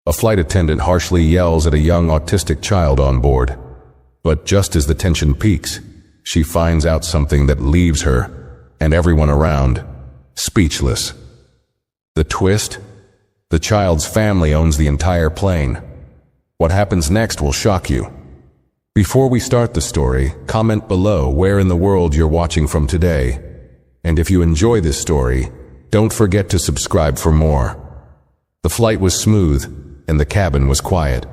A flight attendant harshly yells at a young autistic child on board. But just as the tension peaks, she finds out something that leaves her, and everyone around, speechless. The twist? The child's family owns the entire plane. What happens next will shock you. Before we start the story, comment below where in the world you're watching from today. And if you enjoy this story, don't forget to subscribe for more. The flight was smooth, and the cabin was quiet.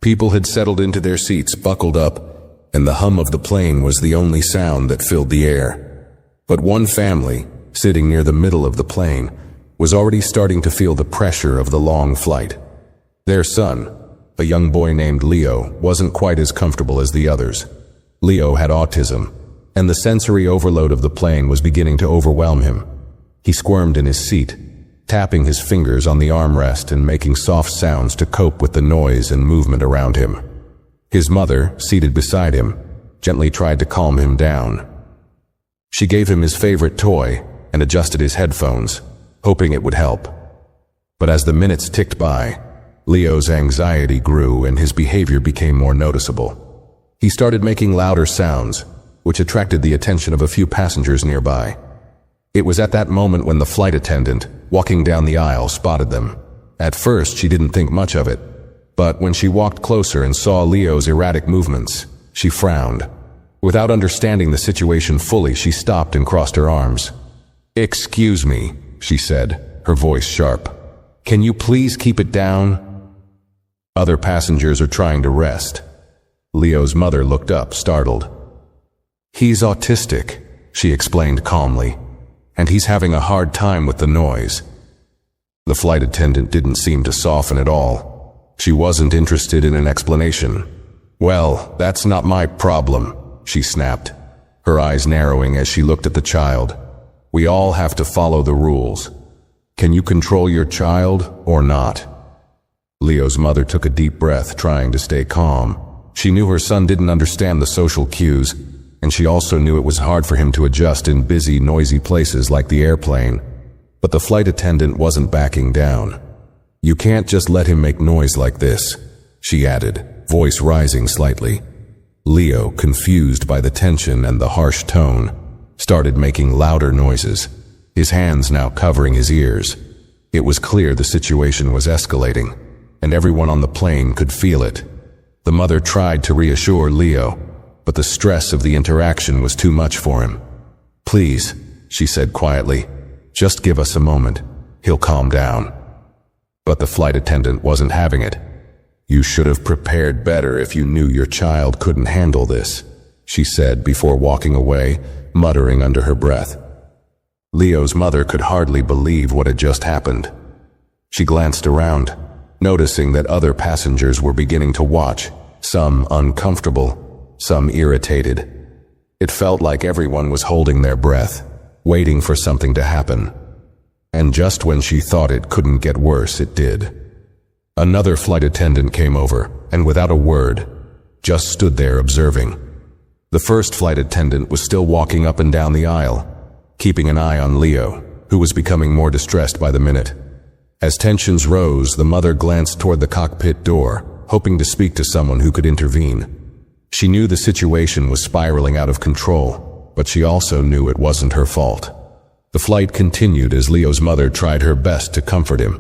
People had settled into their seats, buckled up, and the hum of the plane was the only sound that filled the air. But one family, sitting near the middle of the plane, was already starting to feel the pressure of the long flight. Their son, a young boy named Leo, wasn't quite as comfortable as the others. Leo had autism, and the sensory overload of the plane was beginning to overwhelm him. He squirmed in his seat, tapping his fingers on the armrest and making soft sounds to cope with the noise and movement around him. His mother, seated beside him, gently tried to calm him down. She gave him his favorite toy and adjusted his headphones, hoping it would help. But as the minutes ticked by, Leo's anxiety grew and his behavior became more noticeable. He started making louder sounds, which attracted the attention of a few passengers nearby. It was at that moment when the flight attendant, walking down the aisle, spotted them. At first, she didn't think much of it, but when she walked closer and saw Leo's erratic movements, she frowned. Without understanding the situation fully, she stopped and crossed her arms. "Excuse me," she said, her voice sharp. "Can you please keep it down? Other passengers are trying to rest." Leo's mother looked up, startled. "He's autistic," she explained calmly, "and he's having a hard time with the noise." The flight attendant didn't seem to soften at all. She wasn't interested in an explanation. "Well, that's not my problem," she snapped, her eyes narrowing as she looked at the child. "We all have to follow the rules. Can you control your child or not?" Leo's mother took a deep breath, trying to stay calm. She knew her son didn't understand the social cues, and she also knew it was hard for him to adjust in busy, noisy places like the airplane. But the flight attendant wasn't backing down. "You can't just let him make noise like this," she added, voice rising slightly. Leo, confused by the tension and the harsh tone, started making louder noises, his hands now covering his ears. It was clear the situation was escalating, and everyone on the plane could feel it. The mother tried to reassure Leo, but the stress of the interaction was too much for him. "Please," she said quietly, "just give us a moment. He'll calm down." But the flight attendant wasn't having it. "You should have prepared better if you knew your child couldn't handle this," she said before walking away, muttering under her breath. Leo's mother could hardly believe what had just happened. She glanced around, noticing that other passengers were beginning to watch, some uncomfortable, some irritated. It felt like everyone was holding their breath, waiting for something to happen. And just when she thought it couldn't get worse, it did. Another flight attendant came over, and without a word, just stood there observing. The first flight attendant was still walking up and down the aisle, keeping an eye on Leo, who was becoming more distressed by the minute. As tensions rose, the mother glanced toward the cockpit door, hoping to speak to someone who could intervene. She knew the situation was spiraling out of control, but she also knew it wasn't her fault. The flight continued as Leo's mother tried her best to comfort him,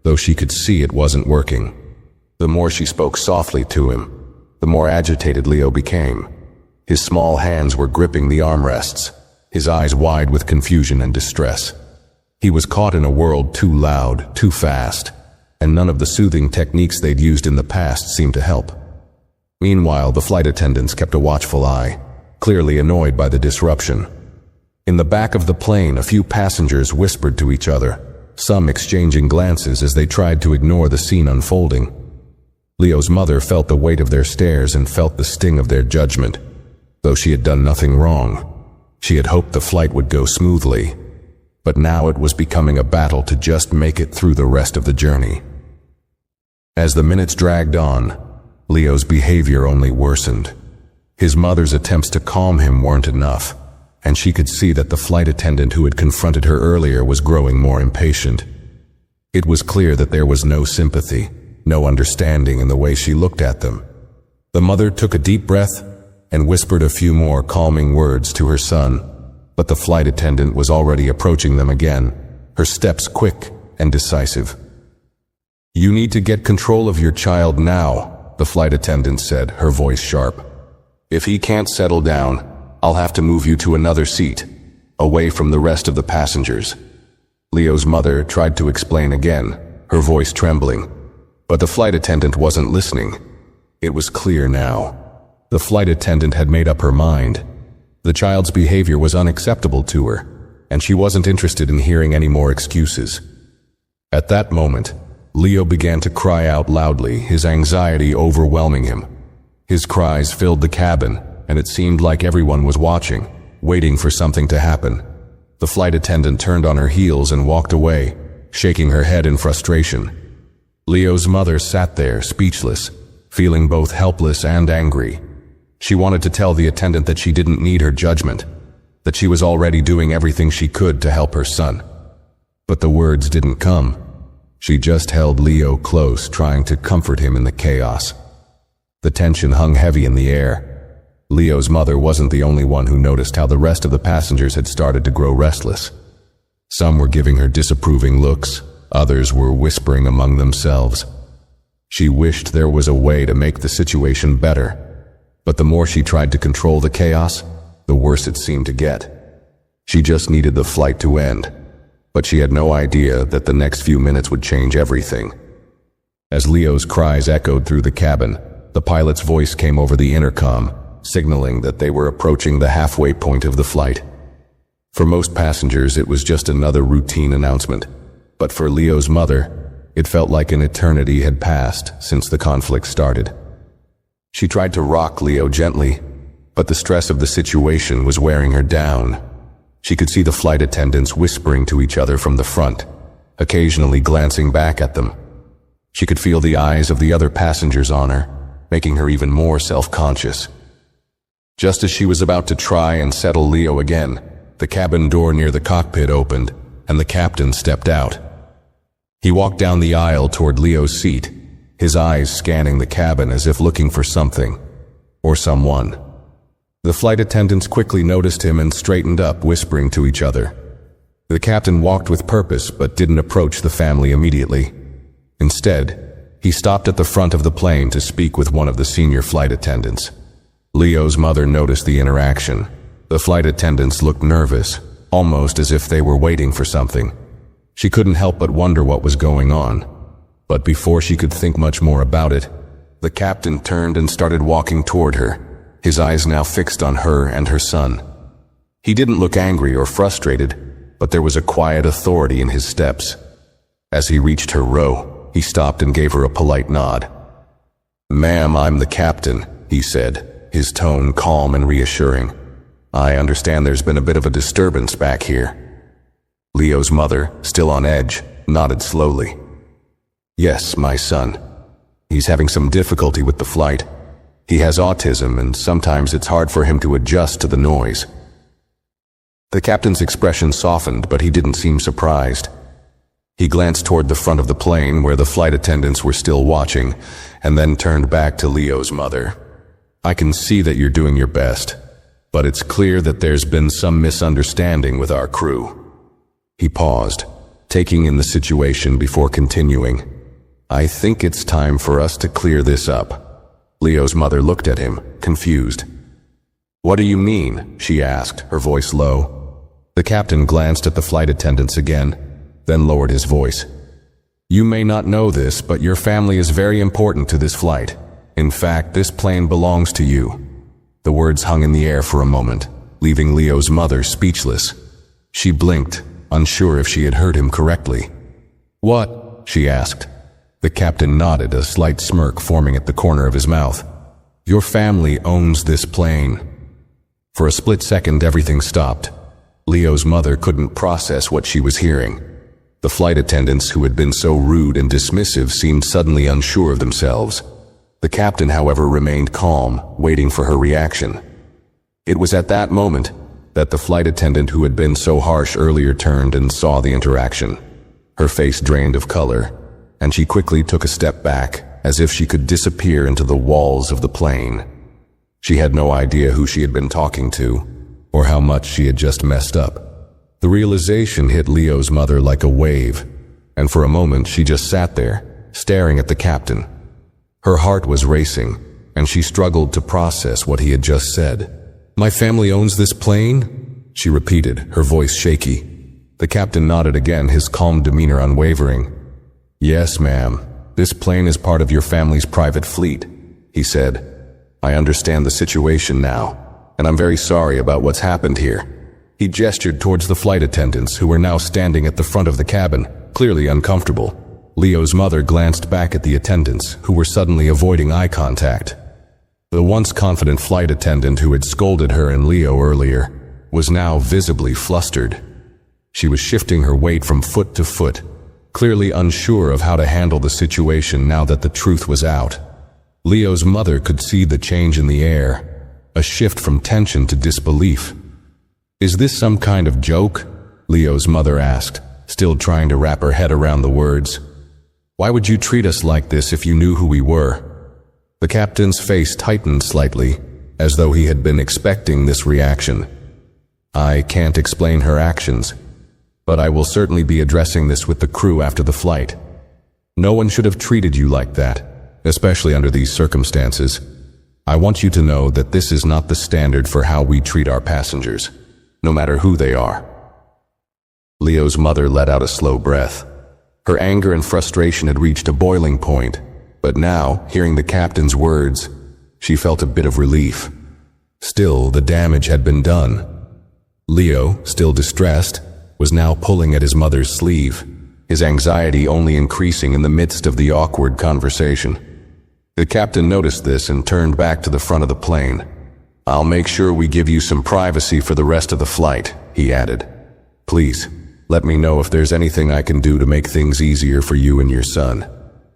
though she could see it wasn't working. The more she spoke softly to him, the more agitated Leo became. His small hands were gripping the armrests, his eyes wide with confusion and distress. He was caught in a world too loud, too fast, and none of the soothing techniques they'd used in the past seemed to help. Meanwhile, the flight attendants kept a watchful eye, clearly annoyed by the disruption. In the back of the plane, a few passengers whispered to each other, some exchanging glances as they tried to ignore the scene unfolding. Leo's mother felt the weight of their stares and felt the sting of their judgment. Though she had done nothing wrong, she had hoped the flight would go smoothly. But now it was becoming a battle to just make it through the rest of the journey. As the minutes dragged on, Leo's behavior only worsened. His mother's attempts to calm him weren't enough, and she could see that the flight attendant who had confronted her earlier was growing more impatient. It was clear that there was no sympathy, no understanding in the way she looked at them. The mother took a deep breath and whispered a few more calming words to her son, but the flight attendant was already approaching them again, her steps quick and decisive. "You need to get control of your child now," the flight attendant said, her voice sharp. "If he can't settle down, I'll have to move you to another seat, away from the rest of the passengers." Leo's mother tried to explain again, her voice trembling, but the flight attendant wasn't listening. It was clear now. The flight attendant had made up her mind. The child's behavior was unacceptable to her, and she wasn't interested in hearing any more excuses. At that moment, Leo began to cry out loudly, his anxiety overwhelming him. His cries filled the cabin, and it seemed like everyone was watching, waiting for something to happen. The flight attendant turned on her heels and walked away, shaking her head in frustration. Leo's mother sat there, speechless, feeling both helpless and angry. She wanted to tell the attendant that she didn't need her judgment, that she was already doing everything she could to help her son. But the words didn't come. She just held Leo close, trying to comfort him in the chaos. The tension hung heavy in the air. Leo's mother wasn't the only one who noticed how the rest of the passengers had started to grow restless. Some were giving her disapproving looks, others were whispering among themselves. She wished there was a way to make the situation better, but the more she tried to control the chaos, the worse it seemed to get. She just needed the flight to end, but she had no idea that the next few minutes would change everything. As Leo's cries echoed through the cabin, the pilot's voice came over the intercom, signaling that they were approaching the halfway point of the flight. For most passengers, it was just another routine announcement, but for Leo's mother, it felt like an eternity had passed since the conflict started. She tried to rock Leo gently, but the stress of the situation was wearing her down. She could see the flight attendants whispering to each other from the front, occasionally glancing back at them. She could feel the eyes of the other passengers on her, making her even more self-conscious. Just as she was about to try and settle Leo again, the cabin door near the cockpit opened, and the captain stepped out. He walked down the aisle toward Leo's seat, his eyes scanning the cabin as if looking for something, or someone. The flight attendants quickly noticed him and straightened up, whispering to each other. The captain walked with purpose but didn't approach the family immediately. Instead, he stopped at the front of the plane to speak with one of the senior flight attendants. Leo's mother noticed the interaction. The flight attendants looked nervous, almost as if they were waiting for something. She couldn't help but wonder what was going on. But before she could think much more about it, the captain turned and started walking toward her, his eyes now fixed on her and her son. He didn't look angry or frustrated, but there was a quiet authority in his steps. As he reached her row, he stopped and gave her a polite nod. "Ma'am, I'm the captain," he said, his tone calm and reassuring. "I understand there's been a bit of a disturbance back here." Leo's mother, still on edge, nodded slowly. "Yes, my son. He's having some difficulty with the flight. He has autism, and sometimes it's hard for him to adjust to the noise." The captain's expression softened, but he didn't seem surprised. He glanced toward the front of the plane where the flight attendants were still watching, and then turned back to Leo's mother. "I can see that you're doing your best, but it's clear that there's been some misunderstanding with our crew." He paused, taking in the situation before continuing. "I think it's time for us to clear this up." Leo's mother looked at him, confused. "What do you mean?" she asked, her voice low. The captain glanced at the flight attendants again, then lowered his voice. "You may not know this, but your family is very important to this flight. In fact, this plane belongs to you." The words hung in the air for a moment, leaving Leo's mother speechless. She blinked, unsure if she had heard him correctly. "What?" she asked. The captain nodded, a slight smirk forming at the corner of his mouth. "Your family owns this plane." For a split second, everything stopped. Leo's mother couldn't process what she was hearing. The flight attendants who had been so rude and dismissive seemed suddenly unsure of themselves. The captain, however, remained calm, waiting for her reaction. It was at that moment that the flight attendant who had been so harsh earlier turned and saw the interaction. Her face drained of color. and she quickly took a step back, as if she could disappear into the walls of the plane. She had no idea who she had been talking to, or how much she had just messed up. The realization hit Leo's mother like a wave, and for a moment she just sat there, staring at the captain. Her heart was racing, and she struggled to process what he had just said. "My family owns this plane?" she repeated, her voice shaky. The captain nodded again, his calm demeanor unwavering. "Yes, ma'am. This plane is part of your family's private fleet," he said. "I understand the situation now, and I'm very sorry about what's happened here." He gestured towards the flight attendants who were now standing at the front of the cabin, clearly uncomfortable. Leo's mother glanced back at the attendants, who were suddenly avoiding eye contact. The once confident flight attendant who had scolded her and Leo earlier was now visibly flustered. She was shifting her weight from foot to foot, clearly unsure of how to handle the situation now that the truth was out. Leo's mother could see the change in the air, a shift from tension to disbelief. "Is this some kind of joke?" Leo's mother asked, still trying to wrap her head around the words. "Why would you treat us like this if you knew who we were?" The captain's face tightened slightly, as though he had been expecting this reaction. "I can't explain her actions, but I will certainly be addressing this with the crew after the flight. No one should have treated you like that, especially under these circumstances. I want you to know that this is not the standard for how we treat our passengers, no matter who they are." Leo's mother let out a slow breath. Her anger and frustration had reached a boiling point, but now, hearing the captain's words, she felt a bit of relief. Still, the damage had been done. Leo, still distressed, was now pulling at his mother's sleeve, his anxiety only increasing in the midst of the awkward conversation. The captain noticed this and turned back to the front of the plane. "I'll make sure we give you some privacy for the rest of the flight," he added. "Please, let me know if there's anything I can do to make things easier for you and your son."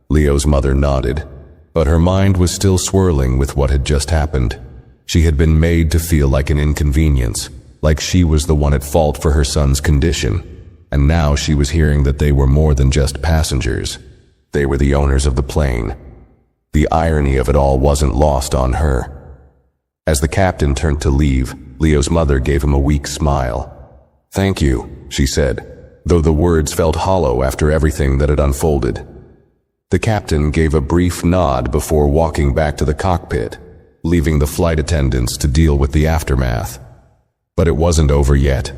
Leo's mother nodded, but her mind was still swirling with what had just happened. She had been made to feel like an inconvenience, like she was the one at fault for her son's condition, and now she was hearing that they were more than just passengers. They were the owners of the plane. The irony of it all wasn't lost on her. As the captain turned to leave, Leo's mother gave him a weak smile. "Thank you," she said, though the words felt hollow after everything that had unfolded. The captain gave a brief nod before walking back to the cockpit, leaving the flight attendants to deal with the aftermath. But it wasn't over yet.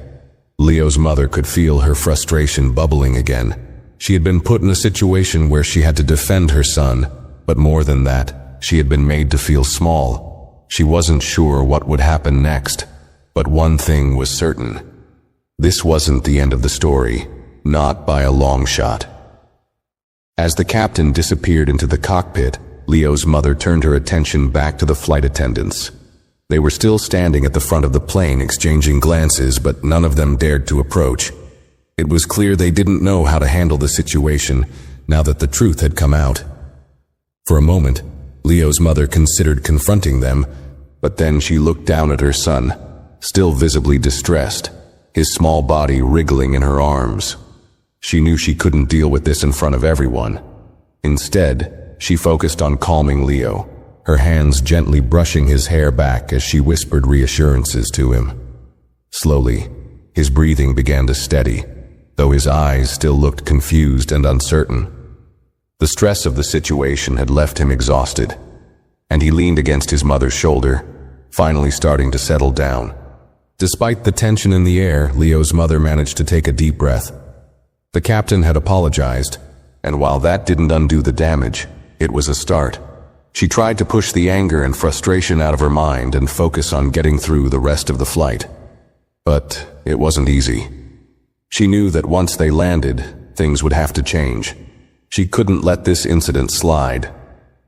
Leo's mother could feel her frustration bubbling again. She had been put in a situation where she had to defend her son, but more than that, she had been made to feel small. She wasn't sure what would happen next, but one thing was certain. This wasn't the end of the story, not by a long shot. As the captain disappeared into the cockpit, Leo's mother turned her attention back to the flight attendants. They were still standing at the front of the plane exchanging glances, but none of them dared to approach. It was clear they didn't know how to handle the situation now that the truth had come out. For a moment, Leo's mother considered confronting them, but then she looked down at her son, still visibly distressed, his small body wriggling in her arms. She knew she couldn't deal with this in front of everyone. Instead, she focused on calming Leo, her hands gently brushing his hair back as she whispered reassurances to him. Slowly, his breathing began to steady, though his eyes still looked confused and uncertain. The stress of the situation had left him exhausted, and he leaned against his mother's shoulder, finally starting to settle down. Despite the tension in the air, Leo's mother managed to take a deep breath. The captain had apologized, and while that didn't undo the damage, it was a start. She tried to push the anger and frustration out of her mind and focus on getting through the rest of the flight. But it wasn't easy. She knew that once they landed, things would have to change. She couldn't let this incident slide.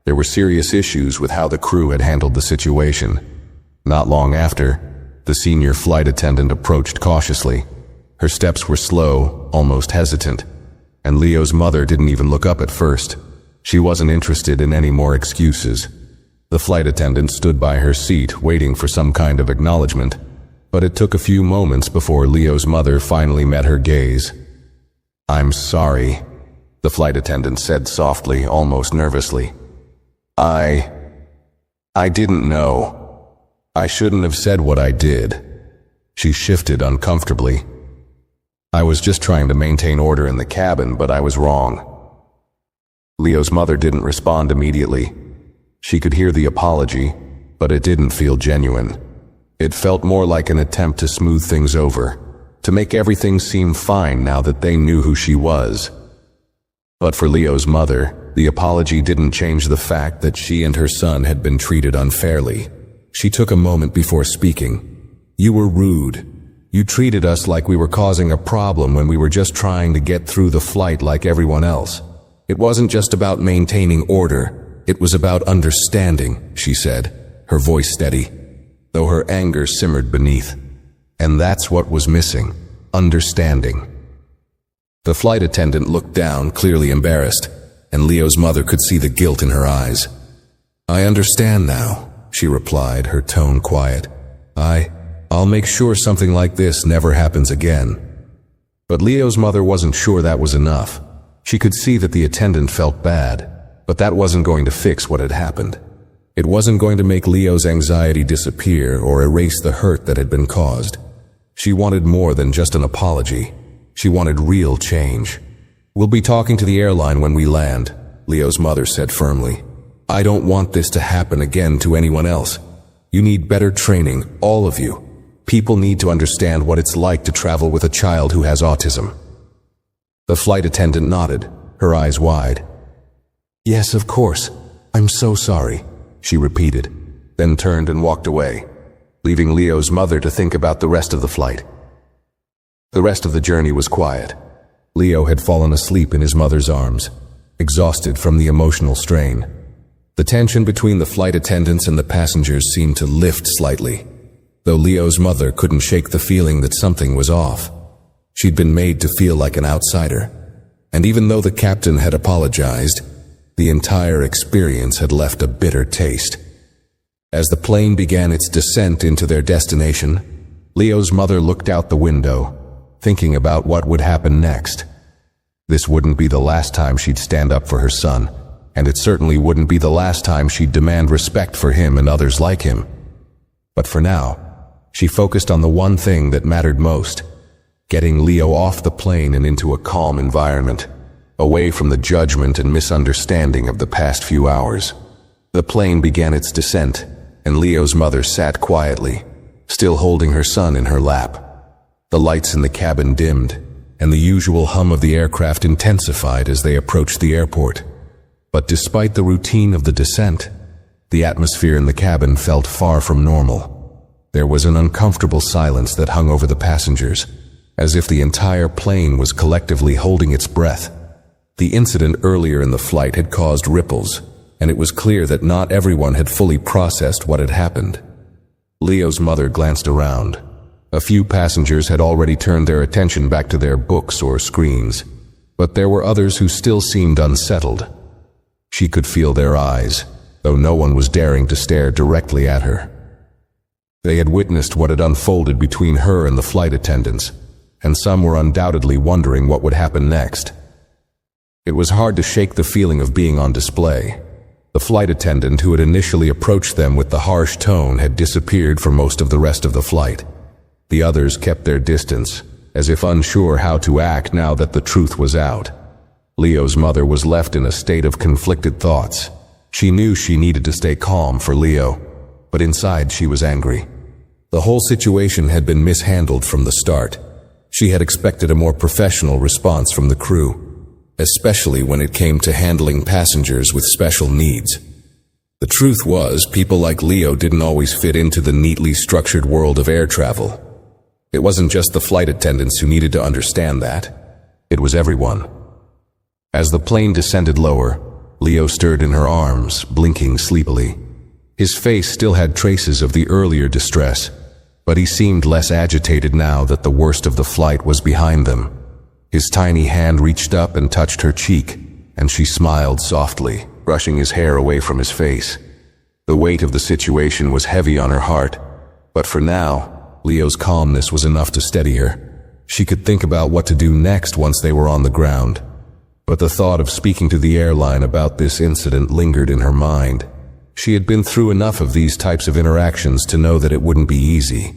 There were serious issues with how the crew had handled the situation. Not long after, the senior flight attendant approached cautiously. Her steps were slow, almost hesitant, and Leo's mother didn't even look up at first. She wasn't interested in any more excuses. The flight attendant stood by her seat, waiting for some kind of acknowledgement, but it took a few moments before Leo's mother finally met her gaze. "I'm sorry," the flight attendant said softly, almost nervously. I didn't know. I shouldn't have said what I did. She shifted uncomfortably. I was just trying to maintain order in the cabin, but I was wrong. Leo's mother didn't respond immediately. She could hear the apology, but it didn't feel genuine. It felt more like an attempt to smooth things over, to make everything seem fine now that they knew who she was. But for Leo's mother, the apology didn't change the fact that she and her son had been treated unfairly. She took a moment before speaking. You were rude. You treated us like we were causing a problem when we were just trying to get through the flight like everyone else. It wasn't just about maintaining order. It was about understanding, she said, her voice steady, though her anger simmered beneath. And that's what was missing, understanding. The flight attendant looked down, clearly embarrassed, and Leo's mother could see the guilt in her eyes. I understand now, she replied, her tone quiet. I'll make sure something like this never happens again. But Leo's mother wasn't sure that was enough. She could see that the attendant felt bad, but that wasn't going to fix what had happened. It wasn't going to make Leo's anxiety disappear or erase the hurt that had been caused. She wanted more than just an apology. She wanted real change. We'll be talking to the airline when we land, Leo's mother said firmly. I don't want this to happen again to anyone else. You need better training, all of you. People need to understand what it's like to travel with a child who has autism. The flight attendant nodded, her eyes wide. Yes, of course. I'm so sorry, she repeated, then turned and walked away, leaving Leo's mother to think about the rest of the flight. The rest of the journey was quiet. Leo had fallen asleep in his mother's arms, exhausted from the emotional strain. The tension between the flight attendants and the passengers seemed to lift slightly, though Leo's mother couldn't shake the feeling that something was off. She'd been made to feel like an outsider, and even though the captain had apologized, the entire experience had left a bitter taste. As the plane began its descent into their destination, Leo's mother looked out the window, thinking about what would happen next. This wouldn't be the last time she'd stand up for her son, and it certainly wouldn't be the last time she'd demand respect for him and others like him. But for now, she focused on the one thing that mattered most: getting Leo off the plane and into a calm environment, away from the judgment and misunderstanding of the past few hours. The plane began its descent, and Leo's mother sat quietly, still holding her son in her lap. The lights in the cabin dimmed, and the usual hum of the aircraft intensified as they approached the airport. But despite the routine of the descent, the atmosphere in the cabin felt far from normal. There was an uncomfortable silence that hung over the passengers, as if the entire plane was collectively holding its breath. The incident earlier in the flight had caused ripples, and it was clear that not everyone had fully processed what had happened. Leo's mother glanced around. A few passengers had already turned their attention back to their books or screens, but there were others who still seemed unsettled. She could feel their eyes, though no one was daring to stare directly at her. They had witnessed what had unfolded between her and the flight attendants, and some were undoubtedly wondering what would happen next. It was hard to shake the feeling of being on display. The flight attendant who had initially approached them with the harsh tone had disappeared for most of the rest of the flight. The others kept their distance, as if unsure how to act now that the truth was out. Leo's mother was left in a state of conflicted thoughts. She knew she needed to stay calm for Leo, but inside she was angry. The whole situation had been mishandled from the start. She had expected a more professional response from the crew, especially when it came to handling passengers with special needs. The truth was, people like Leo didn't always fit into the neatly structured world of air travel. It wasn't just the flight attendants who needed to understand that. It was everyone. As the plane descended lower, Leo stirred in her arms, blinking sleepily. His face still had traces of the earlier distress, but he seemed less agitated now that the worst of the flight was behind them. His tiny hand reached up and touched her cheek, and she smiled softly, brushing his hair away from his face. The weight of the situation was heavy on her heart, but for now, Leo's calmness was enough to steady her. She could think about what to do next once they were on the ground. But the thought of speaking to the airline about this incident lingered in her mind. She had been through enough of these types of interactions to know that it wouldn't be easy.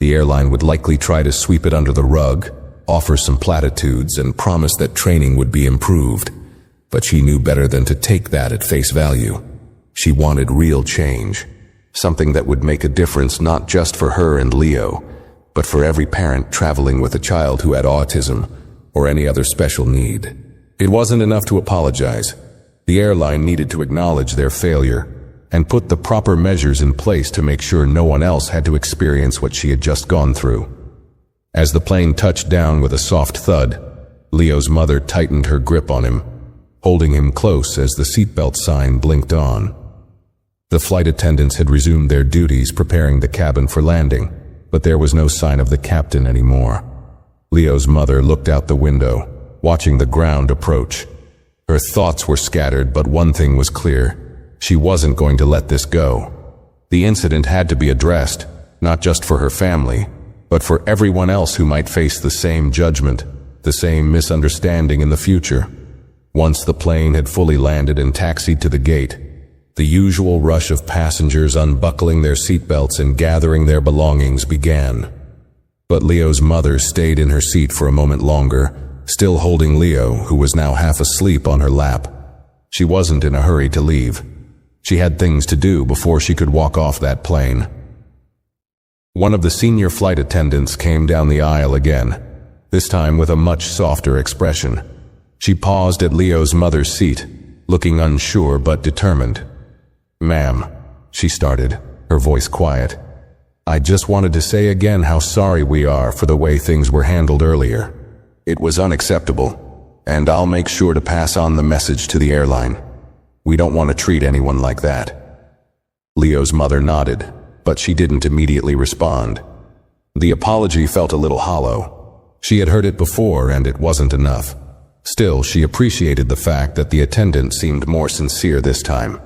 The airline would likely try to sweep it under the rug, offer some platitudes, and promise that training would be improved. But she knew better than to take that at face value. She wanted real change, something that would make a difference not just for her and Leo, but for every parent traveling with a child who had autism or any other special need. It wasn't enough to apologize. The airline needed to acknowledge their failure and put the proper measures in place to make sure no one else had to experience what she had just gone through. As the plane touched down with a soft thud, Leo's mother tightened her grip on him, holding him close as the seatbelt sign blinked on. The flight attendants had resumed their duties, preparing the cabin for landing, but there was no sign of the captain anymore. Leo's mother looked out the window, watching the ground approach. Her thoughts were scattered, but one thing was clear. She wasn't going to let this go. The incident had to be addressed, not just for her family, but for everyone else who might face the same judgment, the same misunderstanding in the future. Once the plane had fully landed and taxied to the gate, the usual rush of passengers unbuckling their seatbelts and gathering their belongings began. But Leo's mother stayed in her seat for a moment longer, still holding Leo, who was now half asleep, on her lap. She wasn't in a hurry to leave. She had things to do before she could walk off that plane. One of the senior flight attendants came down the aisle again, this time with a much softer expression. She paused at Leo's mother's seat, looking unsure but determined. "Ma'am," she started, her voice quiet. "I just wanted to say again how sorry we are for the way things were handled earlier. It was unacceptable, and I'll make sure to pass on the message to the airline. We don't want to treat anyone like that." Leo's mother nodded, but she didn't immediately respond. The apology felt a little hollow. She had heard it before, and it wasn't enough. Still, she appreciated the fact that the attendant seemed more sincere this time.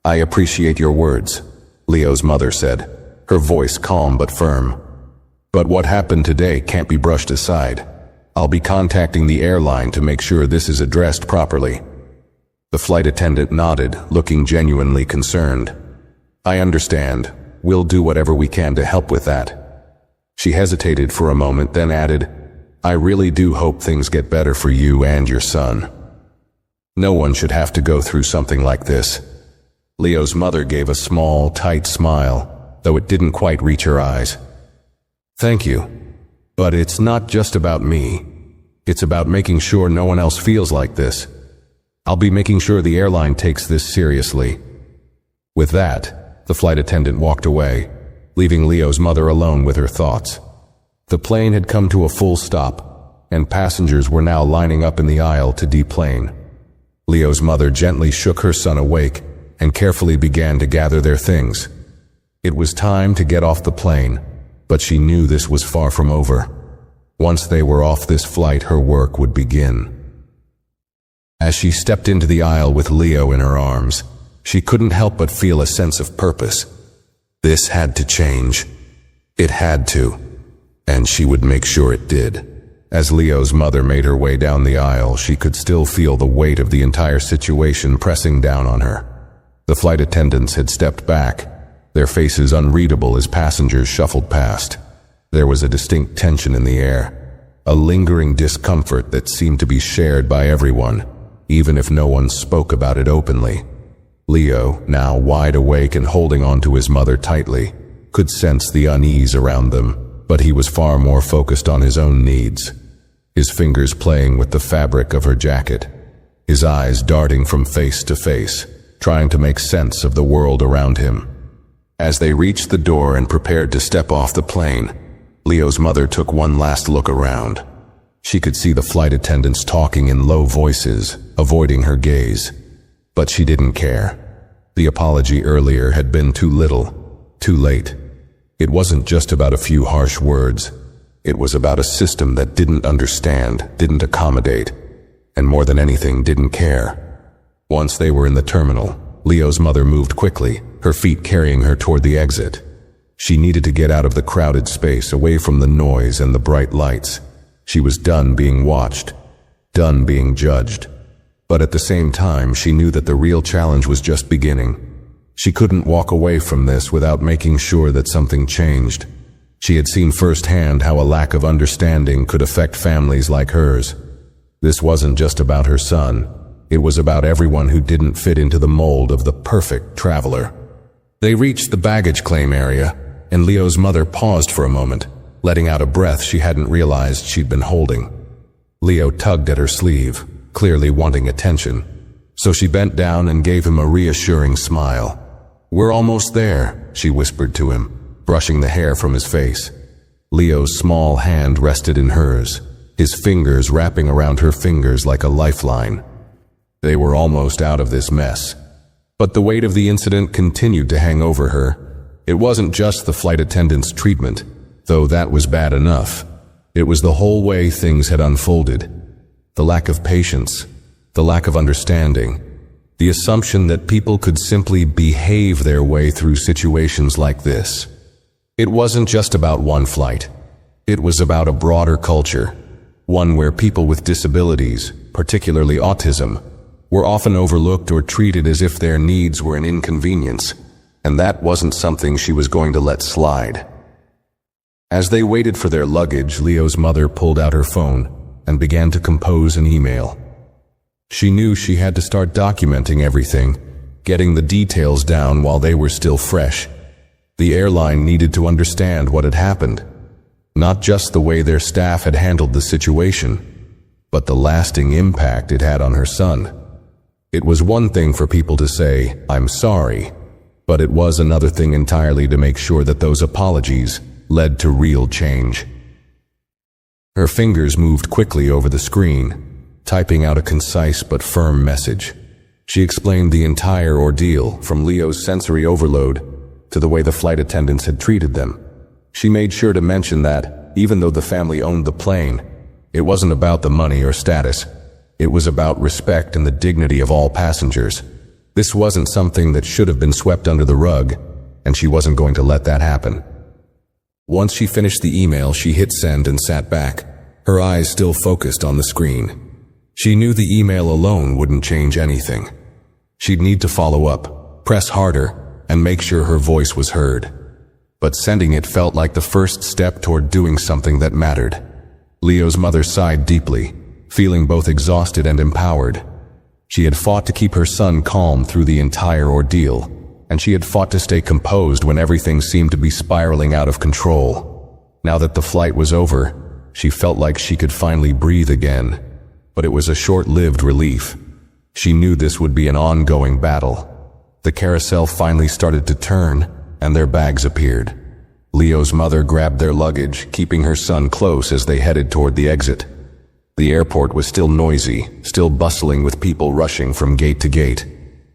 "I appreciate your words," Leo's mother said, her voice calm but firm. "But what happened today can't be brushed aside. I'll be contacting the airline to make sure this is addressed properly." The flight attendant nodded, looking genuinely concerned. "I understand. We'll do whatever we can to help with that." She hesitated for a moment, then added, "I really do hope things get better for you and your son. No one should have to go through something like this." Leo's mother gave a small, tight smile, though it didn't quite reach her eyes. "Thank you. But it's not just about me. It's about making sure no one else feels like this. I'll be making sure the airline takes this seriously." With that, the flight attendant walked away, leaving Leo's mother alone with her thoughts. The plane had come to a full stop, and passengers were now lining up in the aisle to deplane. Leo's mother gently shook her son awake and carefully began to gather their things. It was time to get off the plane, but she knew this was far from over. Once they were off this flight, her work would begin. As she stepped into the aisle with Leo in her arms, she couldn't help but feel a sense of purpose. This had to change. It had to, and she would make sure it did. As Leo's mother made her way down the aisle, she could still feel the weight of the entire situation pressing down on her. The flight attendants had stepped back, their faces unreadable as passengers shuffled past. There was a distinct tension in the air, a lingering discomfort that seemed to be shared by everyone, even if no one spoke about it openly. Leo, now wide awake and holding on to his mother tightly, could sense the unease around them, but he was far more focused on his own needs, his fingers playing with the fabric of her jacket, his eyes darting from face to face, trying to make sense of the world around him. As they reached the door and prepared to step off the plane, Leo's mother took one last look around. She could see the flight attendants talking in low voices, avoiding her gaze. But she didn't care. The apology earlier had been too little, too late. It wasn't just about a few harsh words. It was about a system that didn't understand, didn't accommodate, and more than anything, didn't care. Once they were in the terminal, Leo's mother moved quickly, her feet carrying her toward the exit. She needed to get out of the crowded space, away from the noise and the bright lights. She was done being watched, done being judged, But at the same time, she knew that the real challenge was just beginning. She couldn't walk away from this without making sure that something changed. She had seen firsthand how a lack of understanding could affect families like hers. This wasn't just about her son. It was about everyone who didn't fit into the mold of the perfect traveler. They reached the baggage claim area, and Leo's mother paused for a moment, letting out a breath she hadn't realized she'd been holding. Leo tugged at her sleeve, clearly wanting attention, so she bent down and gave him a reassuring smile. "We're almost there," she whispered to him, brushing the hair from his face. Leo's small hand rested in hers, his fingers wrapping around her fingers like a lifeline. They were almost out of this mess. But the weight of the incident continued to hang over her. It wasn't just the flight attendant's treatment, though that was bad enough. It was the whole way things had unfolded. The lack of patience, the lack of understanding, the assumption that people could simply behave their way through situations like this. It wasn't just about one flight. It was about a broader culture, one where people with disabilities, particularly autism, were often overlooked or treated as if their needs were an inconvenience, and that wasn't something she was going to let slide. As they waited for their luggage, Leo's mother pulled out her phone and began to compose an email. She knew she had to start documenting everything, getting the details down while they were still fresh. The airline needed to understand what had happened, not just the way their staff had handled the situation, but the lasting impact it had on her son. It was one thing for people to say, "I'm sorry," but it was another thing entirely to make sure that those apologies led to real change. Her fingers moved quickly over the screen, typing out a concise but firm message. She explained the entire ordeal, from Leo's sensory overload to the way the flight attendants had treated them. She made sure to mention that, even though the family owned the plane, it wasn't about the money or status. It was about respect and the dignity of all passengers. This wasn't something that should have been swept under the rug, and she wasn't going to let that happen. Once she finished the email, she hit send and sat back, her eyes still focused on the screen. She knew the email alone wouldn't change anything. She'd need to follow up, press harder, and make sure her voice was heard. But sending it felt like the first step toward doing something that mattered. Leo's mother sighed deeply, feeling both exhausted and empowered. She had fought to keep her son calm through the entire ordeal, and she had fought to stay composed when everything seemed to be spiraling out of control. Now that the flight was over, she felt like she could finally breathe again, but it was a short-lived relief. She knew this would be an ongoing battle. The carousel finally started to turn, and their bags appeared. Leo's mother grabbed their luggage, keeping her son close as they headed toward the exit. The airport was still noisy, still bustling with people rushing from gate to gate.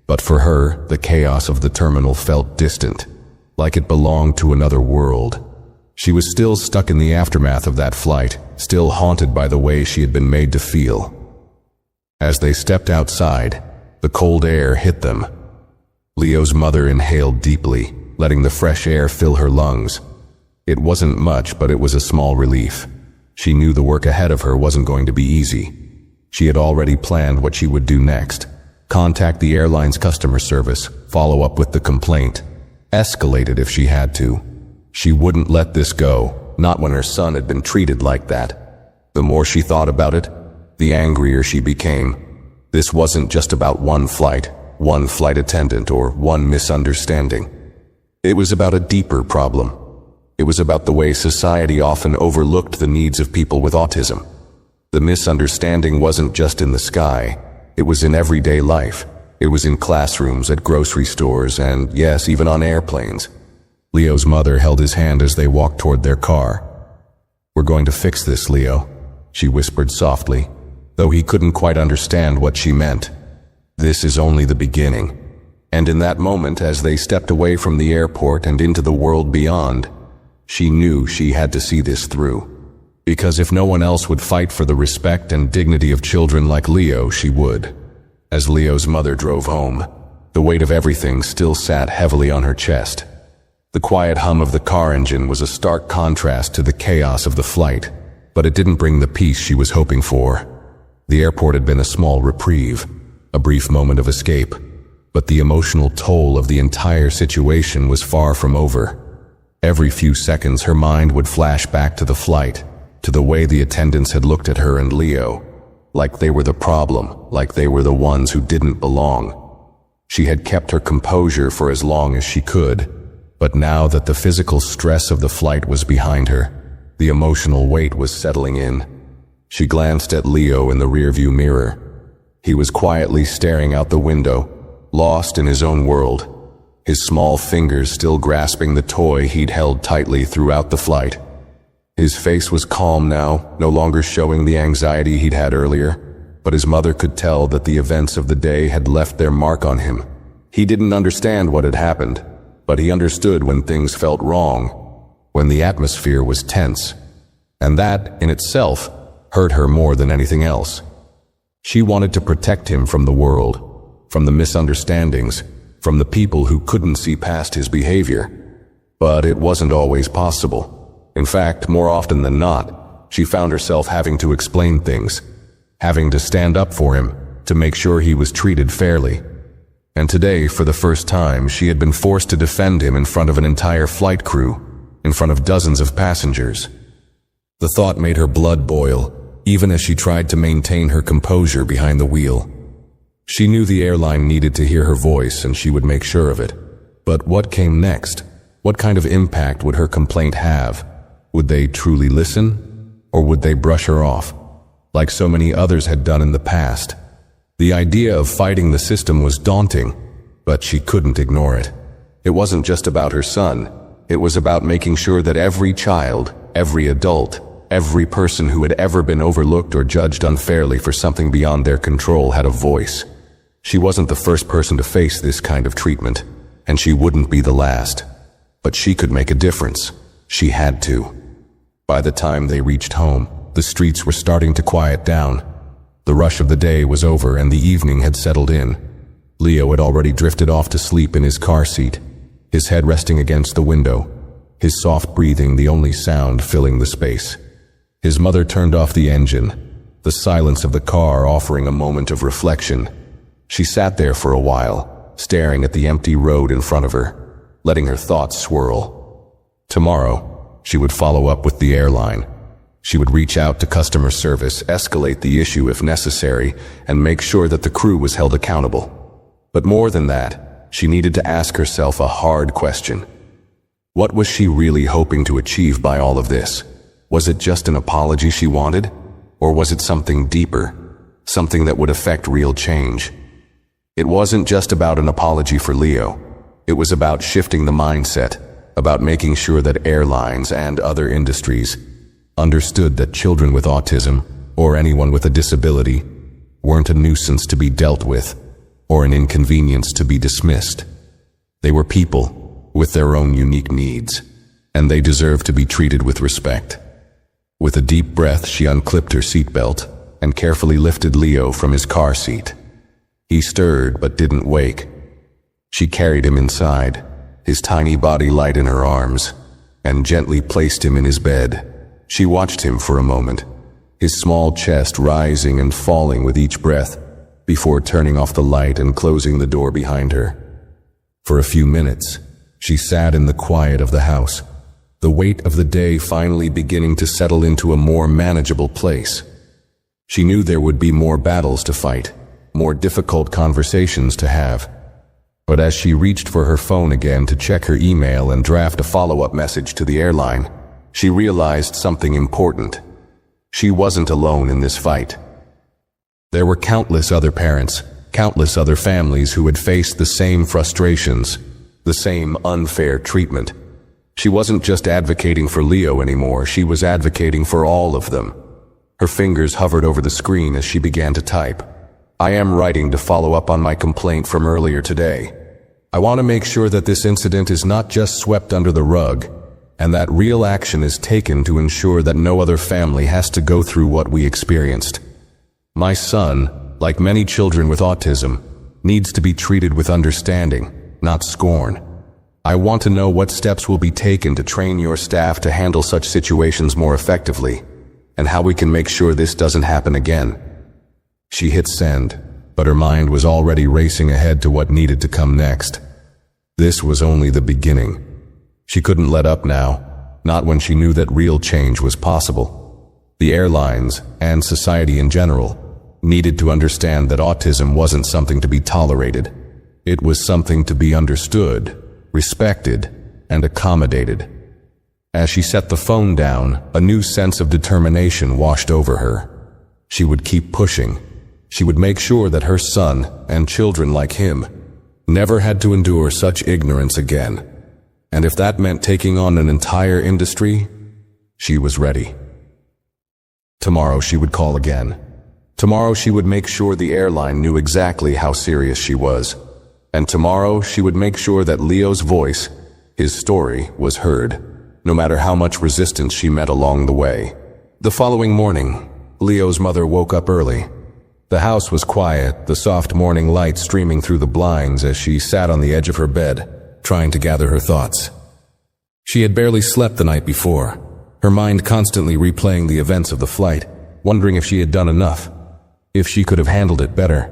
But for her, the chaos of the terminal felt distant, like it belonged to another world. She was still stuck in the aftermath of that flight, still haunted by the way she had been made to feel. As they stepped outside, the cold air hit them. Leo's mother inhaled deeply, letting the fresh air fill her lungs. It wasn't much, but it was a small relief. She knew the work ahead of her wasn't going to be easy. She had already planned what she would do next. Contact the airline's customer service, follow up with the complaint, escalate it if she had to. She wouldn't let this go, not when her son had been treated like that. The more she thought about it, the angrier she became. This wasn't just about one flight attendant, or one misunderstanding. It was about a deeper problem. It was about the way society often overlooked the needs of people with autism. The misunderstanding wasn't just in the sky. It was in everyday life. It was in classrooms, at grocery stores, and yes, even on airplanes. Leo's mother held his hand as they walked toward their car. "We're going to fix this, Leo," she whispered softly, though he couldn't quite understand what she meant. This is only the beginning. And in that moment, as they stepped away from the airport and into the world beyond, she knew she had to see this through. Because if no one else would fight for the respect and dignity of children like Leo, she would. As Leo's mother drove home, the weight of everything still sat heavily on her chest. The quiet hum of the car engine was a stark contrast to the chaos of the flight, but it didn't bring the peace she was hoping for. The airport had been a small reprieve, a brief moment of escape, but the emotional toll of the entire situation was far from over. Every few seconds her mind would flash back to the flight, to the way the attendants had looked at her and Leo, like they were the problem, like they were the ones who didn't belong. She had kept her composure for as long as she could, but now that the physical stress of the flight was behind her, the emotional weight was settling in. She glanced at Leo in the rearview mirror. He was quietly staring out the window, lost in his own world, his small fingers still grasping the toy he'd held tightly throughout the flight. His face was calm now, no longer showing the anxiety he'd had earlier, but his mother could tell that the events of the day had left their mark on him. He didn't understand what had happened, but he understood when things felt wrong, when the atmosphere was tense, and that, in itself, hurt her more than anything else. She wanted to protect him from the world, from the misunderstandings, from the people who couldn't see past his behavior. But it wasn't always possible. In fact, more often than not, she found herself having to explain things, having to stand up for him, to make sure he was treated fairly. And today, for the first time, she had been forced to defend him in front of an entire flight crew, in front of dozens of passengers. The thought made her blood boil, even as she tried to maintain her composure behind the wheel. She knew the airline needed to hear her voice, and she would make sure of it. But what came next? What kind of impact would her complaint have? Would they truly listen? Or would they brush her off, like so many others had done in the past? The idea of fighting the system was daunting, but she couldn't ignore it. It wasn't just about her son. It was about making sure that every child, every adult, every person who had ever been overlooked or judged unfairly for something beyond their control had a voice. She wasn't the first person to face this kind of treatment, and she wouldn't be the last. But she could make a difference. She had to. By the time they reached home, the streets were starting to quiet down. The rush of the day was over and the evening had settled in. Leo had already drifted off to sleep in his car seat, his head resting against the window, his soft breathing the only sound filling the space. His mother turned off the engine, the silence of the car offering a moment of reflection. She sat there for a while, staring at the empty road in front of her, letting her thoughts swirl. Tomorrow, she would follow up with the airline. She would reach out to customer service, escalate the issue if necessary, and make sure that the crew was held accountable. But more than that, she needed to ask herself a hard question. What was she really hoping to achieve by all of this? Was it just an apology she wanted? Or was it something deeper, something that would affect real change? It wasn't just about an apology for Leo. It was about shifting the mindset, about making sure that airlines and other industries understood that children with autism, or anyone with a disability, weren't a nuisance to be dealt with, or an inconvenience to be dismissed. They were people with their own unique needs, and they deserved to be treated with respect. With a deep breath, she unclipped her seatbelt and carefully lifted Leo from his car seat. He stirred but didn't wake. She carried him inside, his tiny body light in her arms, and gently placed him in his bed. She watched him for a moment, his small chest rising and falling with each breath, before turning off the light and closing the door behind her. For a few minutes, she sat in the quiet of the house, the weight of the day finally beginning to settle into a more manageable place. She knew there would be more battles to fight, more difficult conversations to have. But as she reached for her phone again to check her email and draft a follow-up message to the airline, she realized something important. She wasn't alone in this fight. There were countless other parents, countless other families who had faced the same frustrations, the same unfair treatment. She wasn't just advocating for Leo anymore, she was advocating for all of them. Her fingers hovered over the screen as she began to type. I am writing to follow up on my complaint from earlier today. I want to make sure that this incident is not just swept under the rug, and that real action is taken to ensure that no other family has to go through what we experienced. My son, like many children with autism, needs to be treated with understanding, not scorn. I want to know what steps will be taken to train your staff to handle such situations more effectively, and how we can make sure this doesn't happen again. She hit send, but her mind was already racing ahead to what needed to come next. This was only the beginning. She couldn't let up now, not when she knew that real change was possible. The airlines, and society in general, needed to understand that autism wasn't something to be tolerated. It was something to be understood, respected, and accommodated. As she set the phone down, a new sense of determination washed over her. She would keep pushing. She would make sure that her son, and children like him, never had to endure such ignorance again. And if that meant taking on an entire industry, she was ready. Tomorrow she would call again. Tomorrow she would make sure the airline knew exactly how serious she was. And tomorrow she would make sure that Leo's voice, his story, was heard, no matter how much resistance she met along the way. The following morning, Leo's mother woke up early. The house was quiet, the soft morning light streaming through the blinds as she sat on the edge of her bed, trying to gather her thoughts. She had barely slept the night before, her mind constantly replaying the events of the flight, wondering if she had done enough, if she could have handled it better,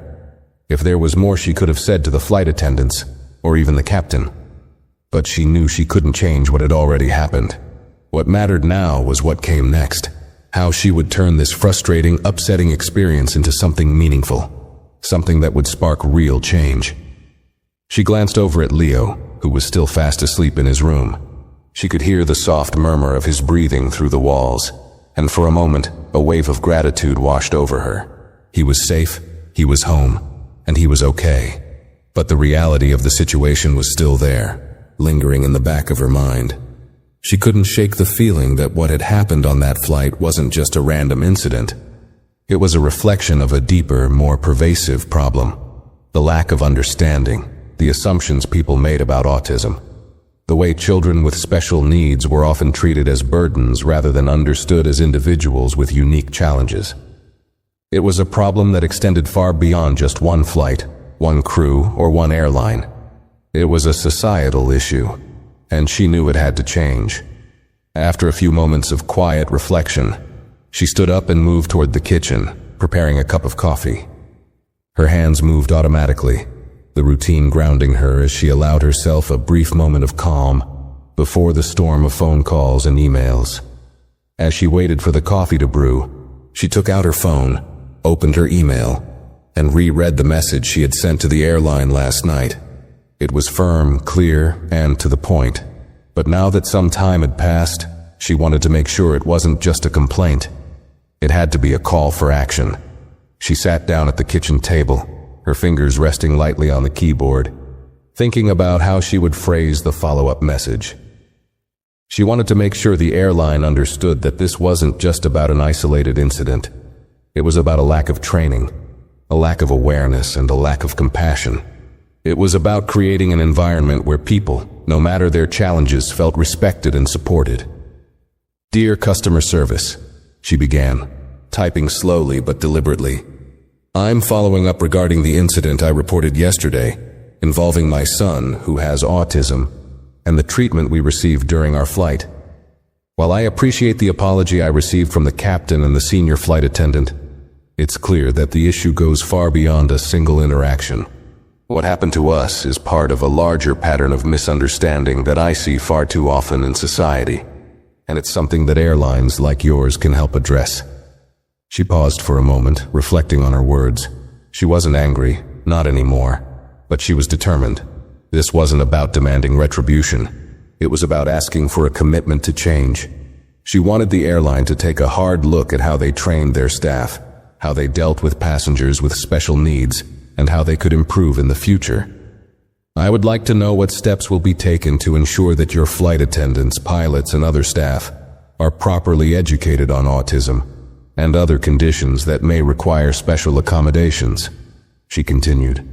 if there was more she could have said to the flight attendants, or even the captain. But she knew she couldn't change what had already happened. What mattered now was what came next, how she would turn this frustrating, upsetting experience into something meaningful, something that would spark real change. She glanced over at Leo, who was still fast asleep in his room. She could hear the soft murmur of his breathing through the walls, and for a moment, a wave of gratitude washed over her. He was safe, he was home, and he was okay. But the reality of the situation was still there, lingering in the back of her mind. She couldn't shake the feeling that what had happened on that flight wasn't just a random incident. It was a reflection of a deeper, more pervasive problem. The lack of understanding, the assumptions people made about autism, the way children with special needs were often treated as burdens rather than understood as individuals with unique challenges. It was a problem that extended far beyond just one flight, one crew, or one airline. It was a societal issue, and she knew it had to change. After a few moments of quiet reflection, she stood up and moved toward the kitchen, preparing a cup of coffee. Her hands moved automatically, the routine grounding her as she allowed herself a brief moment of calm before the storm of phone calls and emails. As she waited for the coffee to brew, she took out her phone, opened her email, and reread the message she had sent to the airline last night. It was firm, clear, and to the point. But now that some time had passed, she wanted to make sure it wasn't just a complaint. It had to be a call for action. She sat down at the kitchen table, her fingers resting lightly on the keyboard, thinking about how she would phrase the follow-up message. She wanted to make sure the airline understood that this wasn't just about an isolated incident. It was about a lack of training, a lack of awareness, and a lack of compassion. It was about creating an environment where people, no matter their challenges, felt respected and supported. "Dear customer service," she began, typing slowly but deliberately. "I'm following up regarding the incident I reported yesterday, involving my son, who has autism, and the treatment we received during our flight. While I appreciate the apology I received from the captain and the senior flight attendant, it's clear that the issue goes far beyond a single interaction. What happened to us is part of a larger pattern of misunderstanding that I see far too often in society, and it's something that airlines like yours can help address." She paused for a moment, reflecting on her words. She wasn't angry, not anymore, but she was determined. This wasn't about demanding retribution. It was about asking for a commitment to change. She wanted the airline to take a hard look at how they trained their staff, how they dealt with passengers with special needs, and how they could improve in the future. "I would like to know what steps will be taken to ensure that your flight attendants, pilots, and other staff are properly educated on autism and other conditions that may require special accommodations," she continued.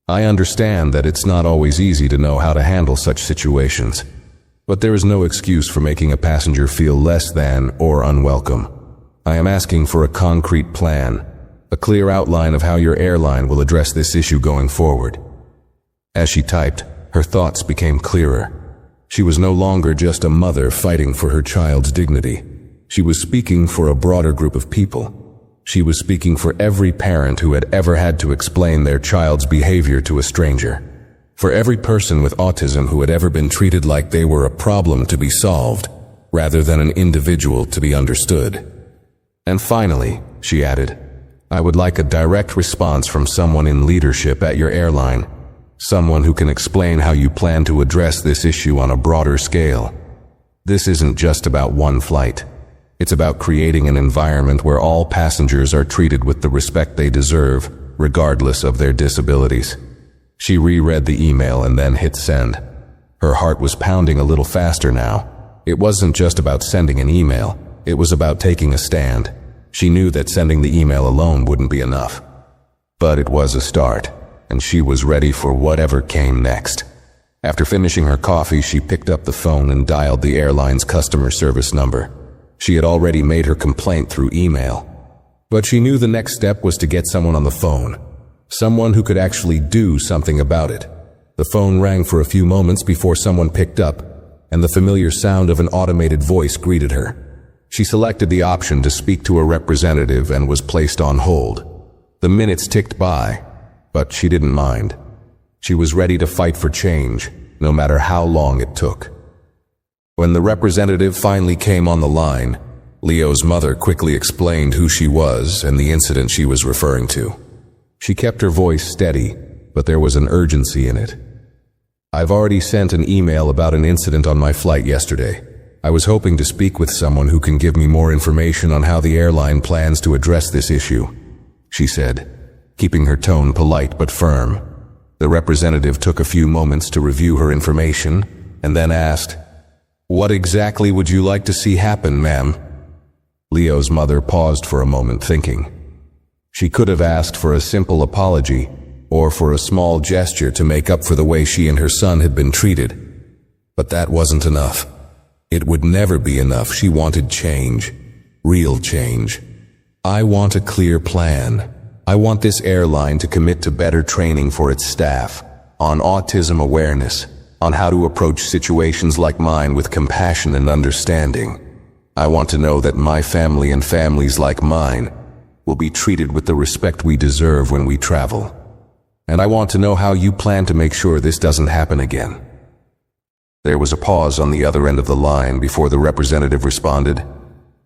"I understand that it's not always easy to know how to handle such situations, but there is no excuse for making a passenger feel less than or unwelcome. I am asking for a concrete plan, a clear outline of how your airline will address this issue going forward." As she typed, her thoughts became clearer. She was no longer just a mother fighting for her child's dignity. She was speaking for a broader group of people, She was speaking for every parent who had ever had to explain their child's behavior to a stranger. For every person with autism who had ever been treated like they were a problem to be solved, rather than an individual to be understood. And finally, she added, I would like a direct response from someone in leadership at your airline, someone who can explain how you plan to address this issue on a broader scale. This isn't just about one flight. It's about creating an environment where all passengers are treated with the respect they deserve, regardless of their disabilities. She reread the email and then hit send. Her heart was pounding a little faster now. It wasn't just about sending an email. It was about taking a stand. She knew that sending the email alone wouldn't be enough. But it was a start, and she was ready for whatever came next. After finishing her coffee, she picked up the phone and dialed the airline's customer service number. She had already made her complaint through email. But she knew the next step was to get someone on the phone. Someone who could actually do something about it. The phone rang for a few moments before someone picked up, and the familiar sound of an automated voice greeted her. She selected the option to speak to a representative and was placed on hold. The minutes ticked by, but she didn't mind. She was ready to fight for change, no matter how long it took. When the representative finally came on the line, Leo's mother quickly explained who she was and the incident she was referring to. She kept her voice steady, but there was an urgency in it. I've already sent an email about an incident on my flight yesterday. I was hoping to speak with someone who can give me more information on how the airline plans to address this issue, she said, keeping her tone polite but firm. The representative took a few moments to review her information and then asked, What exactly would you like to see happen, ma'am? Leo's mother paused for a moment, thinking. She could have asked for a simple apology or for a small gesture to make up for the way she and her son had been treated. But that wasn't enough. It would never be enough. She wanted change. Real change. I want a clear plan. I want this airline to commit to better training for its staff, on autism awareness, on how to approach situations like mine with compassion and understanding. I want to know that my family and families like mine will be treated with the respect we deserve when we travel. And I want to know how you plan to make sure this doesn't happen again. There was a pause on the other end of the line before the representative responded,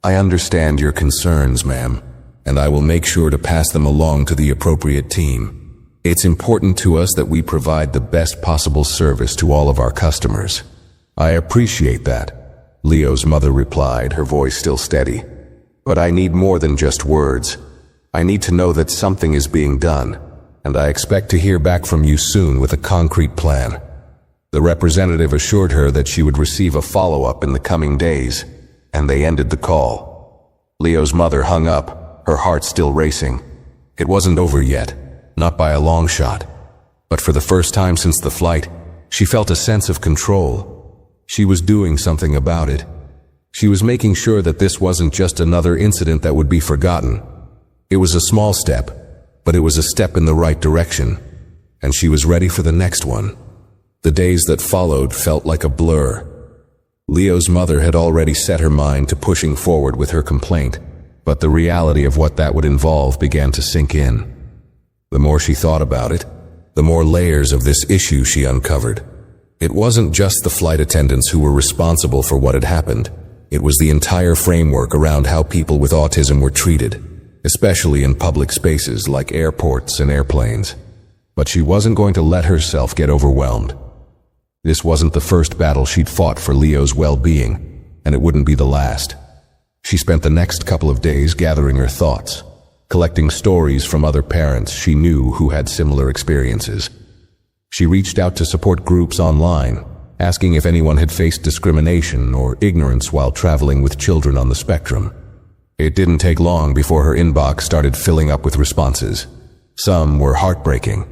I understand your concerns, ma'am, and I will make sure to pass them along to the appropriate team. It's important to us that we provide the best possible service to all of our customers. I appreciate that, Leo's mother replied, her voice still steady. But I need more than just words. I need to know that something is being done, and I expect to hear back from you soon with a concrete plan. The representative assured her that she would receive a follow-up in the coming days, and they ended the call. Leo's mother hung up, her heart still racing. It wasn't over yet, not by a long shot. But for the first time since the flight, she felt a sense of control. She was doing something about it. She was making sure that this wasn't just another incident that would be forgotten. It was a small step, but it was a step in the right direction, and she was ready for the next one. The days that followed felt like a blur. Leo's mother had already set her mind to pushing forward with her complaint, but the reality of what that would involve began to sink in. The more she thought about it, the more layers of this issue she uncovered. It wasn't just the flight attendants who were responsible for what had happened. It was the entire framework around how people with autism were treated, especially in public spaces like airports and airplanes. But she wasn't going to let herself get overwhelmed. This wasn't the first battle she'd fought for Leo's well-being, and it wouldn't be the last. She spent the next couple of days gathering her thoughts, collecting stories from other parents she knew who had similar experiences. She reached out to support groups online, asking if anyone had faced discrimination or ignorance while traveling with children on the spectrum. It didn't take long before her inbox started filling up with responses. Some were heartbreaking.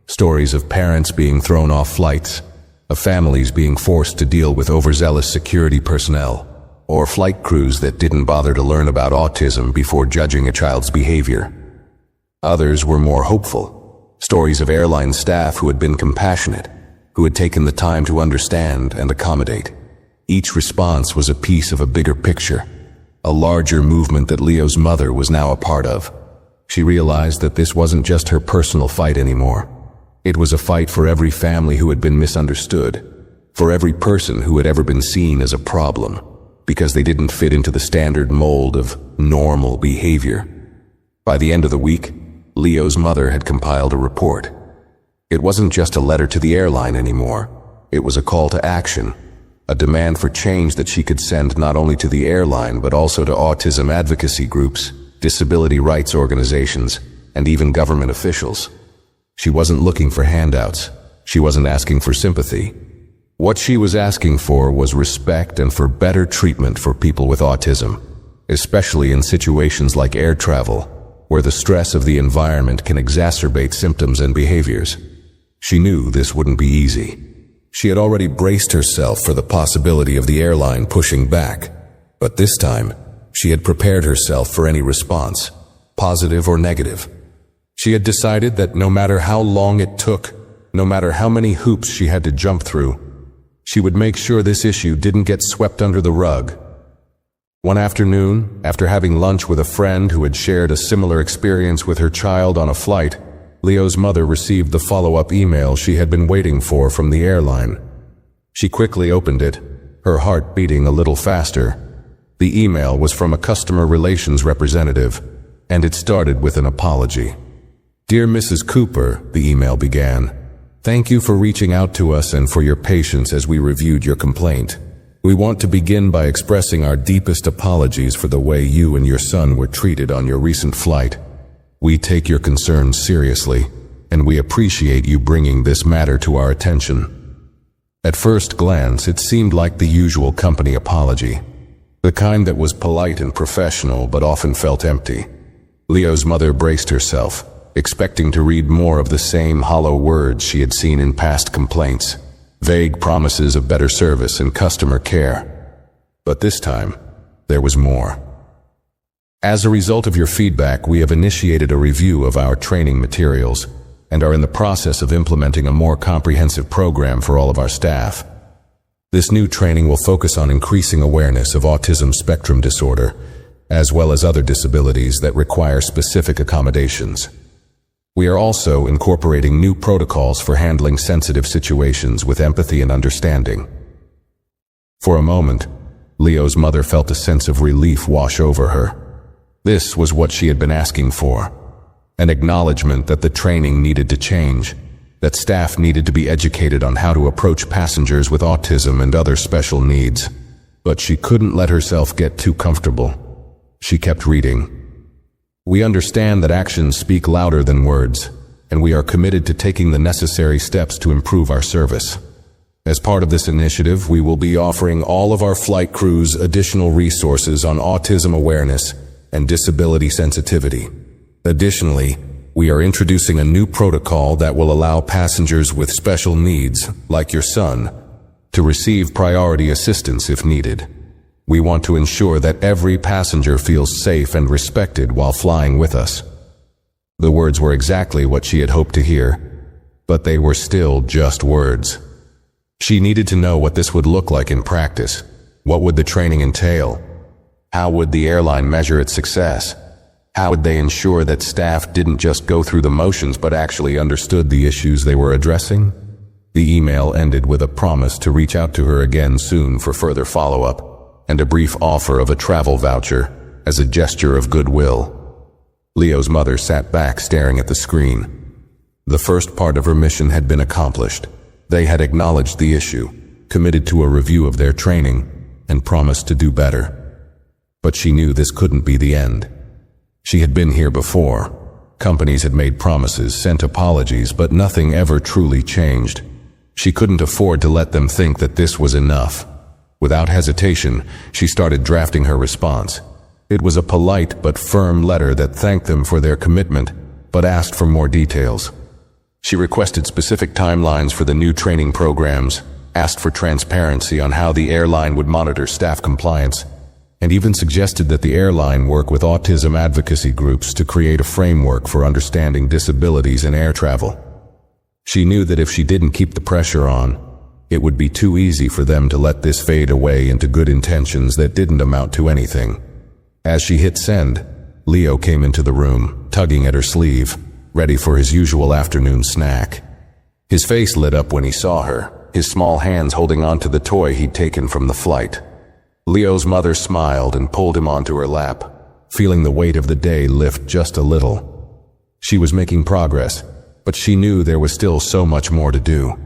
Stories of parents being thrown off flights, of families being forced to deal with overzealous security personnel, or flight crews that didn't bother to learn about autism before judging a child's behavior. Others were more hopeful. Stories of airline staff who had been compassionate, who had taken the time to understand and accommodate. Each response was a piece of a bigger picture. a larger movement that Leo's mother was now a part of. She realized that this wasn't just her personal fight anymore. It was a fight for every family who had been misunderstood, for every person who had ever been seen as a problem, because they didn't fit into the standard mold of normal behavior. By the end of the week, Leo's mother had compiled a report. It wasn't just a letter to the airline anymore. It was a call to action, a demand for change that she could send not only to the airline but also to autism advocacy groups, disability rights organizations, and even government officials. She wasn't looking for handouts. She wasn't asking for sympathy. What she was asking for was respect and for better treatment for people with autism, especially in situations like air travel, where the stress of the environment can exacerbate symptoms and behaviors. She knew this wouldn't be easy. She had already braced herself for the possibility of the airline pushing back, but this time, she had prepared herself for any response, positive or negative. She had decided that no matter how long it took, no matter how many hoops she had to jump through, she would make sure this issue didn't get swept under the rug. One afternoon, after having lunch with a friend who had shared a similar experience with her child on a flight, Leo's mother received the follow-up email she had been waiting for from the airline. She quickly opened it, her heart beating a little faster. The email was from a customer relations representative, and it started with an apology. "Dear Mrs. Cooper," the email began, "thank you for reaching out to us and for your patience as we reviewed your complaint. We want to begin by expressing our deepest apologies for the way you and your son were treated on your recent flight. We take your concerns seriously, and we appreciate you bringing this matter to our attention." At first glance, it seemed like the usual company apology, the kind that was polite and professional but often felt empty. Leo's mother braced herself, expecting to read more of the same hollow words she had seen in past complaints, vague promises of better service and customer care. But this time, there was more. "As a result of your feedback, we have initiated a review of our training materials and are in the process of implementing a more comprehensive program for all of our staff. This new training will focus on increasing awareness of autism spectrum disorder, as well as other disabilities that require specific accommodations. We are also incorporating new protocols for handling sensitive situations with empathy and understanding." For a moment, Leo's mother felt a sense of relief wash over her. This was what she had been asking for, an acknowledgement that the training needed to change, that staff needed to be educated on how to approach passengers with autism and other special needs. But she couldn't let herself get too comfortable. She kept reading. "We understand that actions speak louder than words, and we are committed to taking the necessary steps to improve our service. As part of this initiative, we will be offering all of our flight crews additional resources on autism awareness and disability sensitivity. Additionally, we are introducing a new protocol that will allow passengers with special needs, like your son, to receive priority assistance if needed. We want to ensure that every passenger feels safe and respected while flying with us." The words were exactly what she had hoped to hear, but they were still just words. She needed to know what this would look like in practice. What would the training entail? How would the airline measure its success? How would they ensure that staff didn't just go through the motions but actually understood the issues they were addressing? The email ended with a promise to reach out to her again soon for further follow-up, and a brief offer of a travel voucher as a gesture of goodwill. Leo's mother sat back staring at the screen. The first part of her mission had been accomplished. They had acknowledged the issue, committed to a review of their training, and promised to do better. But she knew this couldn't be the end. She had been here before. Companies had made promises, sent apologies, but nothing ever truly changed. She couldn't afford to let them think that this was enough. Without hesitation, she started drafting her response. It was a polite but firm letter that thanked them for their commitment, but asked for more details. She requested specific timelines for the new training programs, asked for transparency on how the airline would monitor staff compliance, and even suggested that the airline work with autism advocacy groups to create a framework for understanding disabilities in air travel. She knew that if she didn't keep the pressure on, it would be too easy for them to let this fade away into good intentions that didn't amount to anything. As she hit send, Leo came into the room, tugging at her sleeve, ready for his usual afternoon snack. His face lit up when he saw her, his small hands holding onto the toy he'd taken from the flight. Leo's mother smiled and pulled him onto her lap, feeling the weight of the day lift just a little. She was making progress, but she knew there was still so much more to do.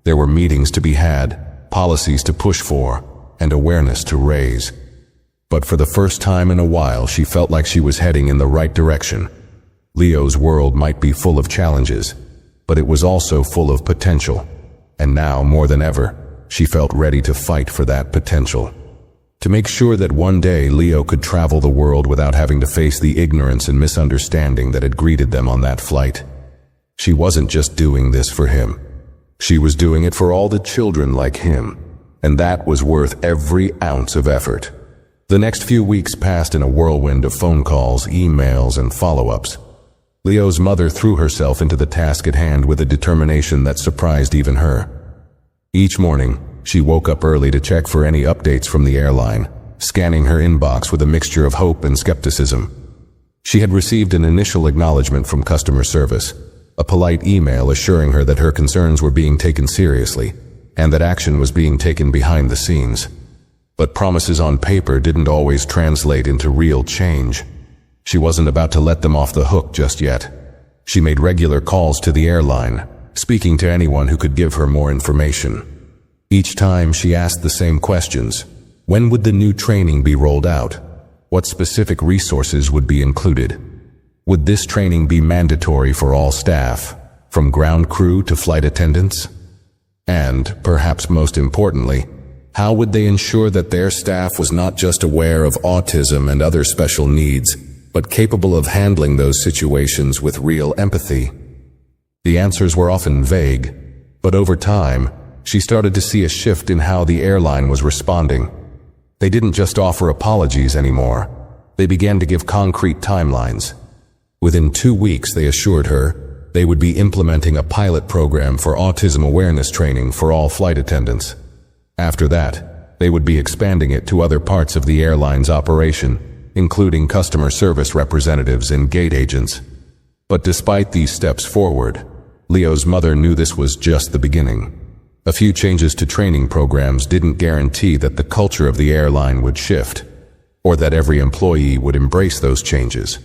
There were meetings to be had, policies to push for, and awareness to raise. But for the first time in a while, she felt like she was heading in the right direction. Leo's world might be full of challenges, but it was also full of potential. And now, more than ever, she felt ready to fight for that potential. To make sure that one day Leo could travel the world without having to face the ignorance and misunderstanding that had greeted them on that flight. She wasn't just doing this for him. She was doing it for all the children like him, and that was worth every ounce of effort. The next few weeks passed in a whirlwind of phone calls, emails, and follow-ups. Leo's mother threw herself into the task at hand with a determination that surprised even her. Each morning, she woke up early to check for any updates from the airline, scanning her inbox with a mixture of hope and skepticism. She had received an initial acknowledgement from customer service, a polite email assuring her that her concerns were being taken seriously, and that action was being taken behind the scenes. But promises on paper didn't always translate into real change. She wasn't about to let them off the hook just yet. She made regular calls to the airline, speaking to anyone who could give her more information. Each time she asked the same questions. When would the new training be rolled out? What specific resources would be included? Would this training be mandatory for all staff, from ground crew to flight attendants? And, perhaps most importantly, how would they ensure that their staff was not just aware of autism and other special needs, but capable of handling those situations with real empathy? The answers were often vague, but over time, she started to see a shift in how the airline was responding. They didn't just offer apologies anymore. They began to give concrete timelines. Within 2 weeks, they assured her, they would be implementing a pilot program for autism awareness training for all flight attendants. After that, they would be expanding it to other parts of the airline's operation, including customer service representatives and gate agents. But despite these steps forward, Leo's mother knew this was just the beginning. A few changes to training programs didn't guarantee that the culture of the airline would shift, or that every employee would embrace those changes.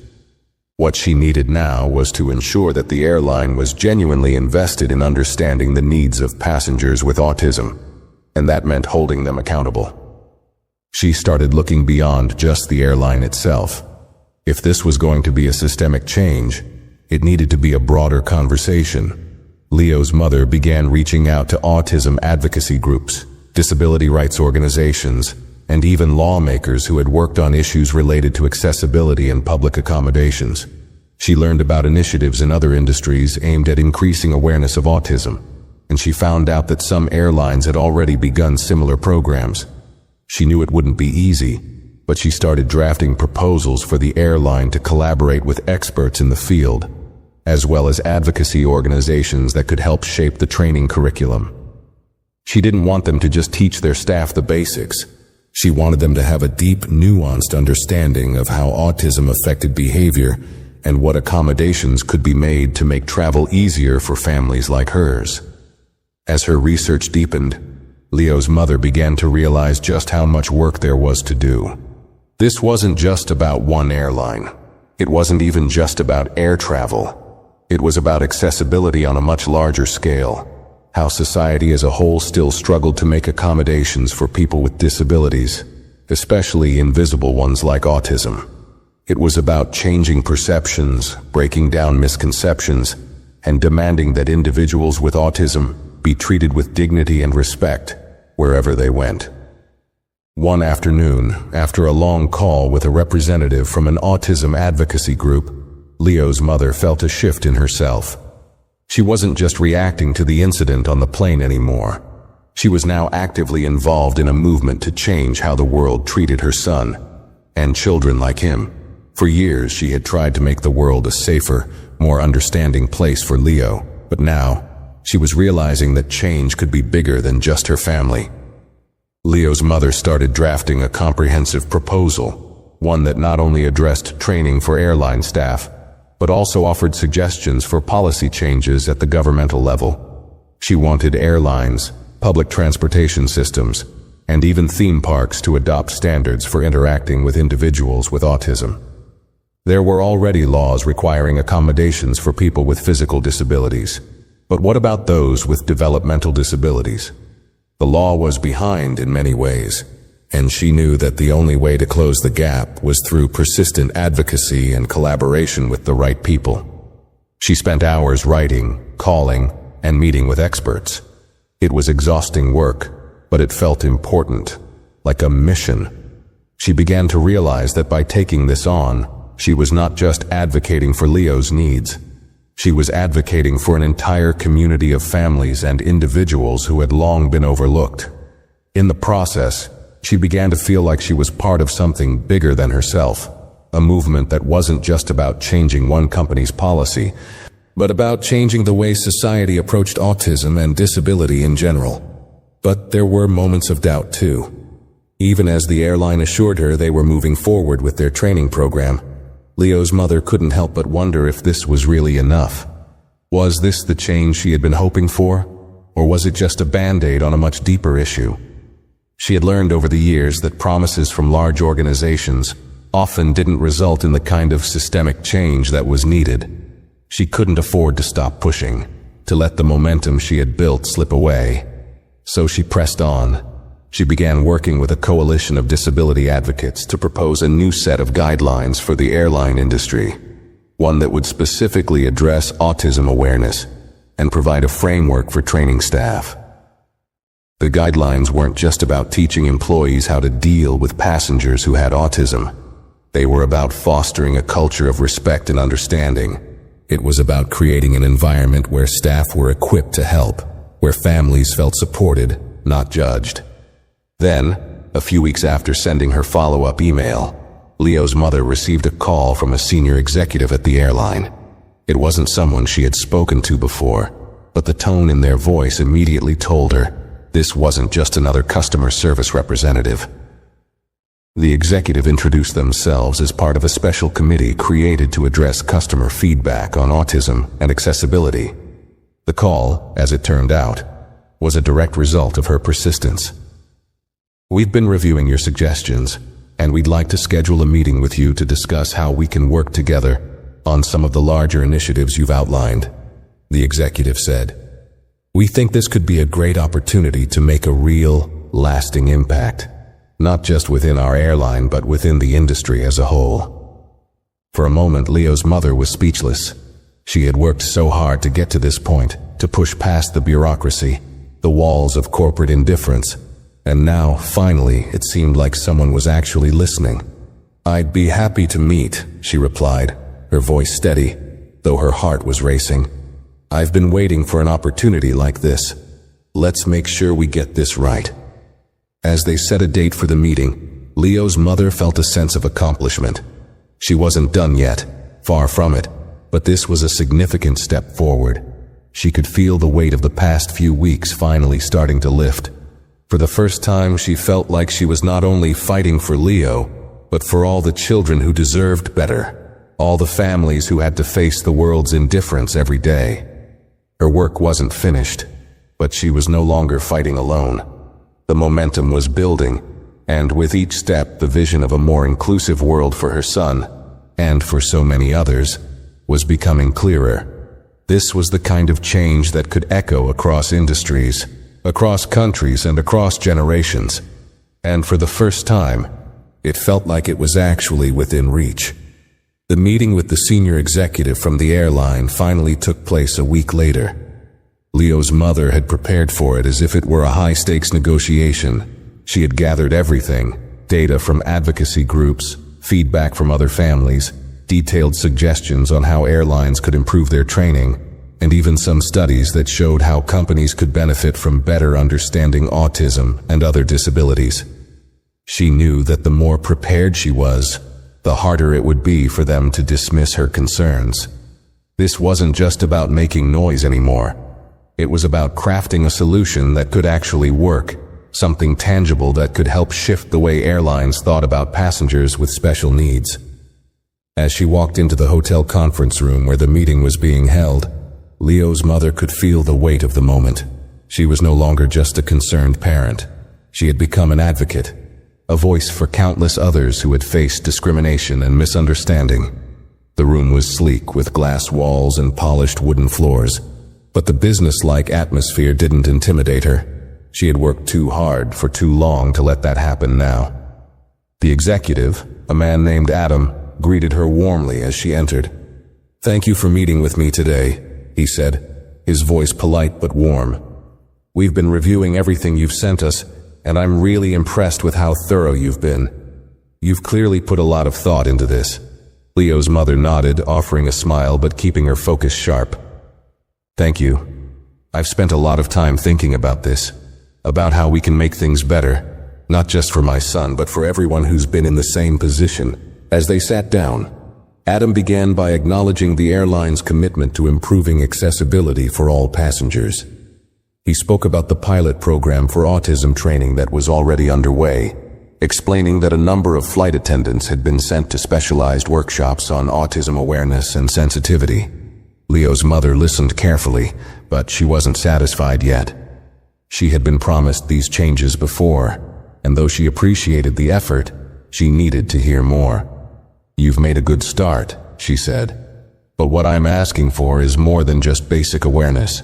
What she needed now was to ensure that the airline was genuinely invested in understanding the needs of passengers with autism, and that meant holding them accountable. She started looking beyond just the airline itself. If this was going to be a systemic change, it needed to be a broader conversation. Leo's mother began reaching out to autism advocacy groups, disability rights organizations, and even lawmakers who had worked on issues related to accessibility and public accommodations. She learned about initiatives in other industries aimed at increasing awareness of autism, and she found out that some airlines had already begun similar programs. She knew it wouldn't be easy, but she started drafting proposals for the airline to collaborate with experts in the field, as well as advocacy organizations that could help shape the training curriculum. She didn't want them to just teach their staff the basics. She wanted them to have a deep, nuanced understanding of how autism affected behavior and what accommodations could be made to make travel easier for families like hers. As her research deepened, Leo's mother began to realize just how much work there was to do. This wasn't just about one airline. It wasn't even just about air travel. It was about accessibility on a much larger scale, how society as a whole still struggled to make accommodations for people with disabilities, especially invisible ones like autism. It was about changing perceptions, breaking down misconceptions, and demanding that individuals with autism be treated with dignity and respect wherever they went. One afternoon, after a long call with a representative from an autism advocacy group, Leo's mother felt a shift in herself. She wasn't just reacting to the incident on the plane anymore. She was now actively involved in a movement to change how the world treated her son and children like him. For years, she had tried to make the world a safer, more understanding place for Leo, but now, she was realizing that change could be bigger than just her family. Leo's mother started drafting a comprehensive proposal, one that not only addressed training for airline staff, but also offered suggestions for policy changes at the governmental level. She wanted airlines, public transportation systems, and even theme parks to adopt standards for interacting with individuals with autism. There were already laws requiring accommodations for people with physical disabilities. But what about those with developmental disabilities? The law was behind in many ways, and she knew that the only way to close the gap was through persistent advocacy and collaboration with the right people. She spent hours writing, calling, and meeting with experts. It was exhausting work, but it felt important, like a mission. She began to realize that by taking this on, she was not just advocating for Leo's needs. She was advocating for an entire community of families and individuals who had long been overlooked. In the process, she began to feel like she was part of something bigger than herself, a movement that wasn't just about changing one company's policy, but about changing the way society approached autism and disability in general. But there were moments of doubt too. Even as the airline assured her they were moving forward with their training program, Leo's mother couldn't help but wonder if this was really enough. Was this the change she had been hoping for, or was it just a band-aid on a much deeper issue? She had learned over the years that promises from large organizations often didn't result in the kind of systemic change that was needed. She couldn't afford to stop pushing, to let the momentum she had built slip away. So she pressed on. She began working with a coalition of disability advocates to propose a new set of guidelines for the airline industry, one that would specifically address autism awareness and provide a framework for training staff. The guidelines weren't just about teaching employees how to deal with passengers who had autism. They were about fostering a culture of respect and understanding. It was about creating an environment where staff were equipped to help, where families felt supported, not judged. Then, a few weeks after sending her follow-up email, Leo's mother received a call from a senior executive at the airline. It wasn't someone she had spoken to before, but the tone in their voice immediately told her this wasn't just another customer service representative. The executive introduced themselves as part of a special committee created to address customer feedback on autism and accessibility. The call, as it turned out, was a direct result of her persistence. "We've been reviewing your suggestions, and we'd like to schedule a meeting with you to discuss how we can work together on some of the larger initiatives you've outlined," the executive said. "We think this could be a great opportunity to make a real, lasting impact, not just within our airline but within the industry as a whole." For a moment, Leo's mother was speechless. She had worked so hard to get to this point, to push past the bureaucracy, the walls of corporate indifference, and now, finally, it seemed like someone was actually listening. "I'd be happy to meet," she replied, her voice steady, though her heart was racing. "I've been waiting for an opportunity like this. Let's make sure we get this right." As they set a date for the meeting, Leo's mother felt a sense of accomplishment. She wasn't done yet, far from it, but this was a significant step forward. She could feel the weight of the past few weeks finally starting to lift. For the first time, she felt like she was not only fighting for Leo, but for all the children who deserved better, all the families who had to face the world's indifference every day. Her work wasn't finished, but she was no longer fighting alone. The momentum was building, and with each step, the vision of a more inclusive world for her son, and for so many others, was becoming clearer. This was the kind of change that could echo across industries, across countries, and across generations. And for the first time, it felt like it was actually within reach. The meeting with the senior executive from the airline finally took place a week later. Leo's mother had prepared for it as if it were a high-stakes negotiation. She had gathered everything: data from advocacy groups, feedback from other families, detailed suggestions on how airlines could improve their training, and even some studies that showed how companies could benefit from better understanding autism and other disabilities. She knew that the more prepared she was, the harder it would be for them to dismiss her concerns. This wasn't just about making noise anymore. It was about crafting a solution that could actually work, something tangible that could help shift the way airlines thought about passengers with special needs. As she walked into the hotel conference room where the meeting was being held, Leo's mother could feel the weight of the moment. She was no longer just a concerned parent. She had become an advocate, a voice for countless others who had faced discrimination and misunderstanding. The room was sleek with glass walls and polished wooden floors, but the business-like atmosphere didn't intimidate her. She had worked too hard for too long to let that happen now. The executive, a man named Adam, greeted her warmly as she entered. "Thank you for meeting with me today," he said, his voice polite but warm. "We've been reviewing everything you've sent us, and I'm really impressed with how thorough you've been. You've clearly put a lot of thought into this." Leo's mother nodded, offering a smile but keeping her focus sharp. "Thank you. I've spent a lot of time thinking about this, about how we can make things better, not just for my son, but for everyone who's been in the same position." As they sat down, Adam began by acknowledging the airline's commitment to improving accessibility for all passengers. He spoke about the pilot program for autism training that was already underway, explaining that a number of flight attendants had been sent to specialized workshops on autism awareness and sensitivity. Leo's mother listened carefully, but she wasn't satisfied yet. She had been promised these changes before, and though she appreciated the effort, she needed to hear more. "You've made a good start," she said. "But what I'm asking for is more than just basic awareness.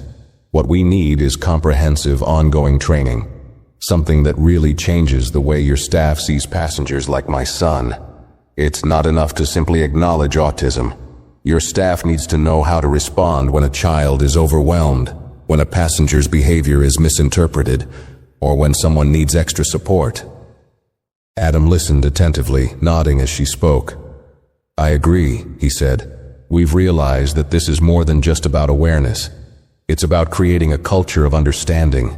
What we need is comprehensive, ongoing training. Something that really changes the way your staff sees passengers like my son. It's not enough to simply acknowledge autism. Your staff needs to know how to respond when a child is overwhelmed, when a passenger's behavior is misinterpreted, or when someone needs extra support." Adam listened attentively, nodding as she spoke. "I agree," he said. "We've realized that this is more than just about awareness. It's about creating a culture of understanding,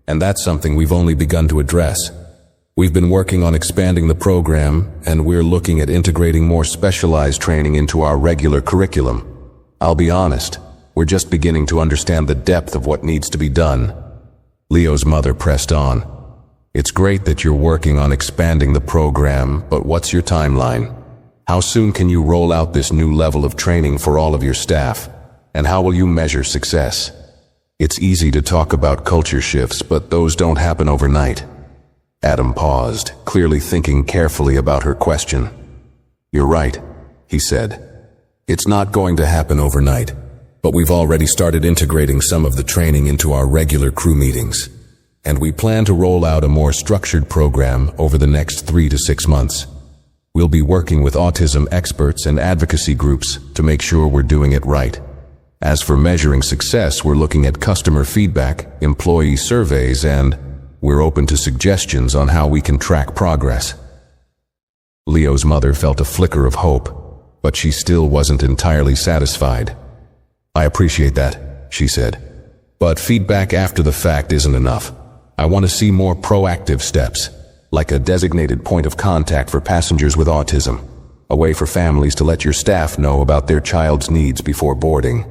and that's something we've only begun to address. We've been working on expanding the program, and we're looking at integrating more specialized training into our regular curriculum. I'll be honest, we're just beginning to understand the depth of what needs to be done." Leo's mother pressed on. "It's great that you're working on expanding the program, but what's your timeline? How soon can you roll out this new level of training for all of your staff? And how will you measure success? It's easy to talk about culture shifts, but those don't happen overnight." Adam paused, clearly thinking carefully about her question. "You're right," he said. "It's not going to happen overnight, but we've already started integrating some of the training into our regular crew meetings, and we plan to roll out a more structured program over the next 3 to 6 months. We'll be working with autism experts and advocacy groups to make sure we're doing it right. As for measuring success, we're looking at customer feedback, employee surveys, and we're open to suggestions on how we can track progress." Leo's mother felt a flicker of hope, but she still wasn't entirely satisfied. "I appreciate that," she said. "But feedback after the fact isn't enough. I want to see more proactive steps, like a designated point of contact for passengers with autism, a way for families to let your staff know about their child's needs before boarding.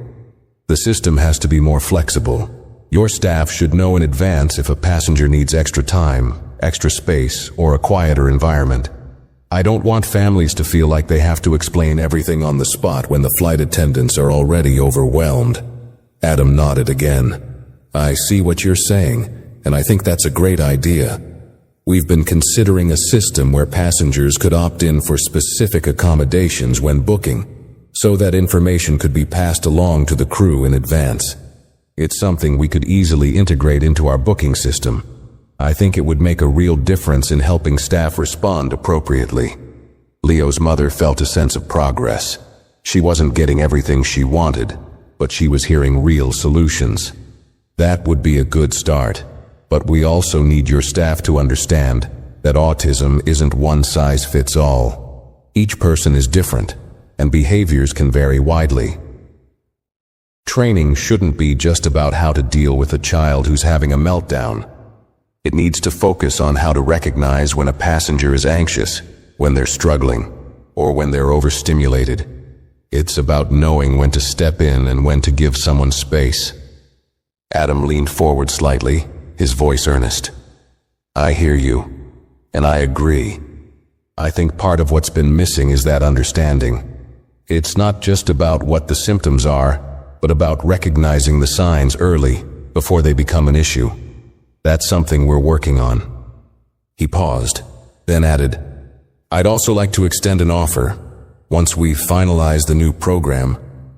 The system has to be more flexible. Your staff should know in advance if a passenger needs extra time, extra space, or a quieter environment. I don't want families to feel like they have to explain everything on the spot when the flight attendants are already overwhelmed." Adam nodded again. "I see what you're saying, and I think that's a great idea. We've been considering a system where passengers could opt in for specific accommodations when booking, so that information could be passed along to the crew in advance. It's something we could easily integrate into our booking system. I think it would make a real difference in helping staff respond appropriately." Leo's mother felt a sense of progress. She wasn't getting everything she wanted, but she was hearing real solutions. That would be a good start. But we also need your staff to understand that autism isn't one size fits all. Each person is different, and behaviors can vary widely. Training shouldn't be just about how to deal with a child who's having a meltdown. It needs to focus on how to recognize when a passenger is anxious, when they're struggling, or when they're overstimulated. It's about knowing when to step in and when to give someone space. Adam leaned forward slightly, his voice earnest. I hear you, and I agree. I think part of what's been missing is that understanding. It's not just about what the symptoms are, but about recognizing the signs early, before they become an issue. That's something we're working on. He paused, then added, I'd also like to extend an offer. Once we've finalized the new program,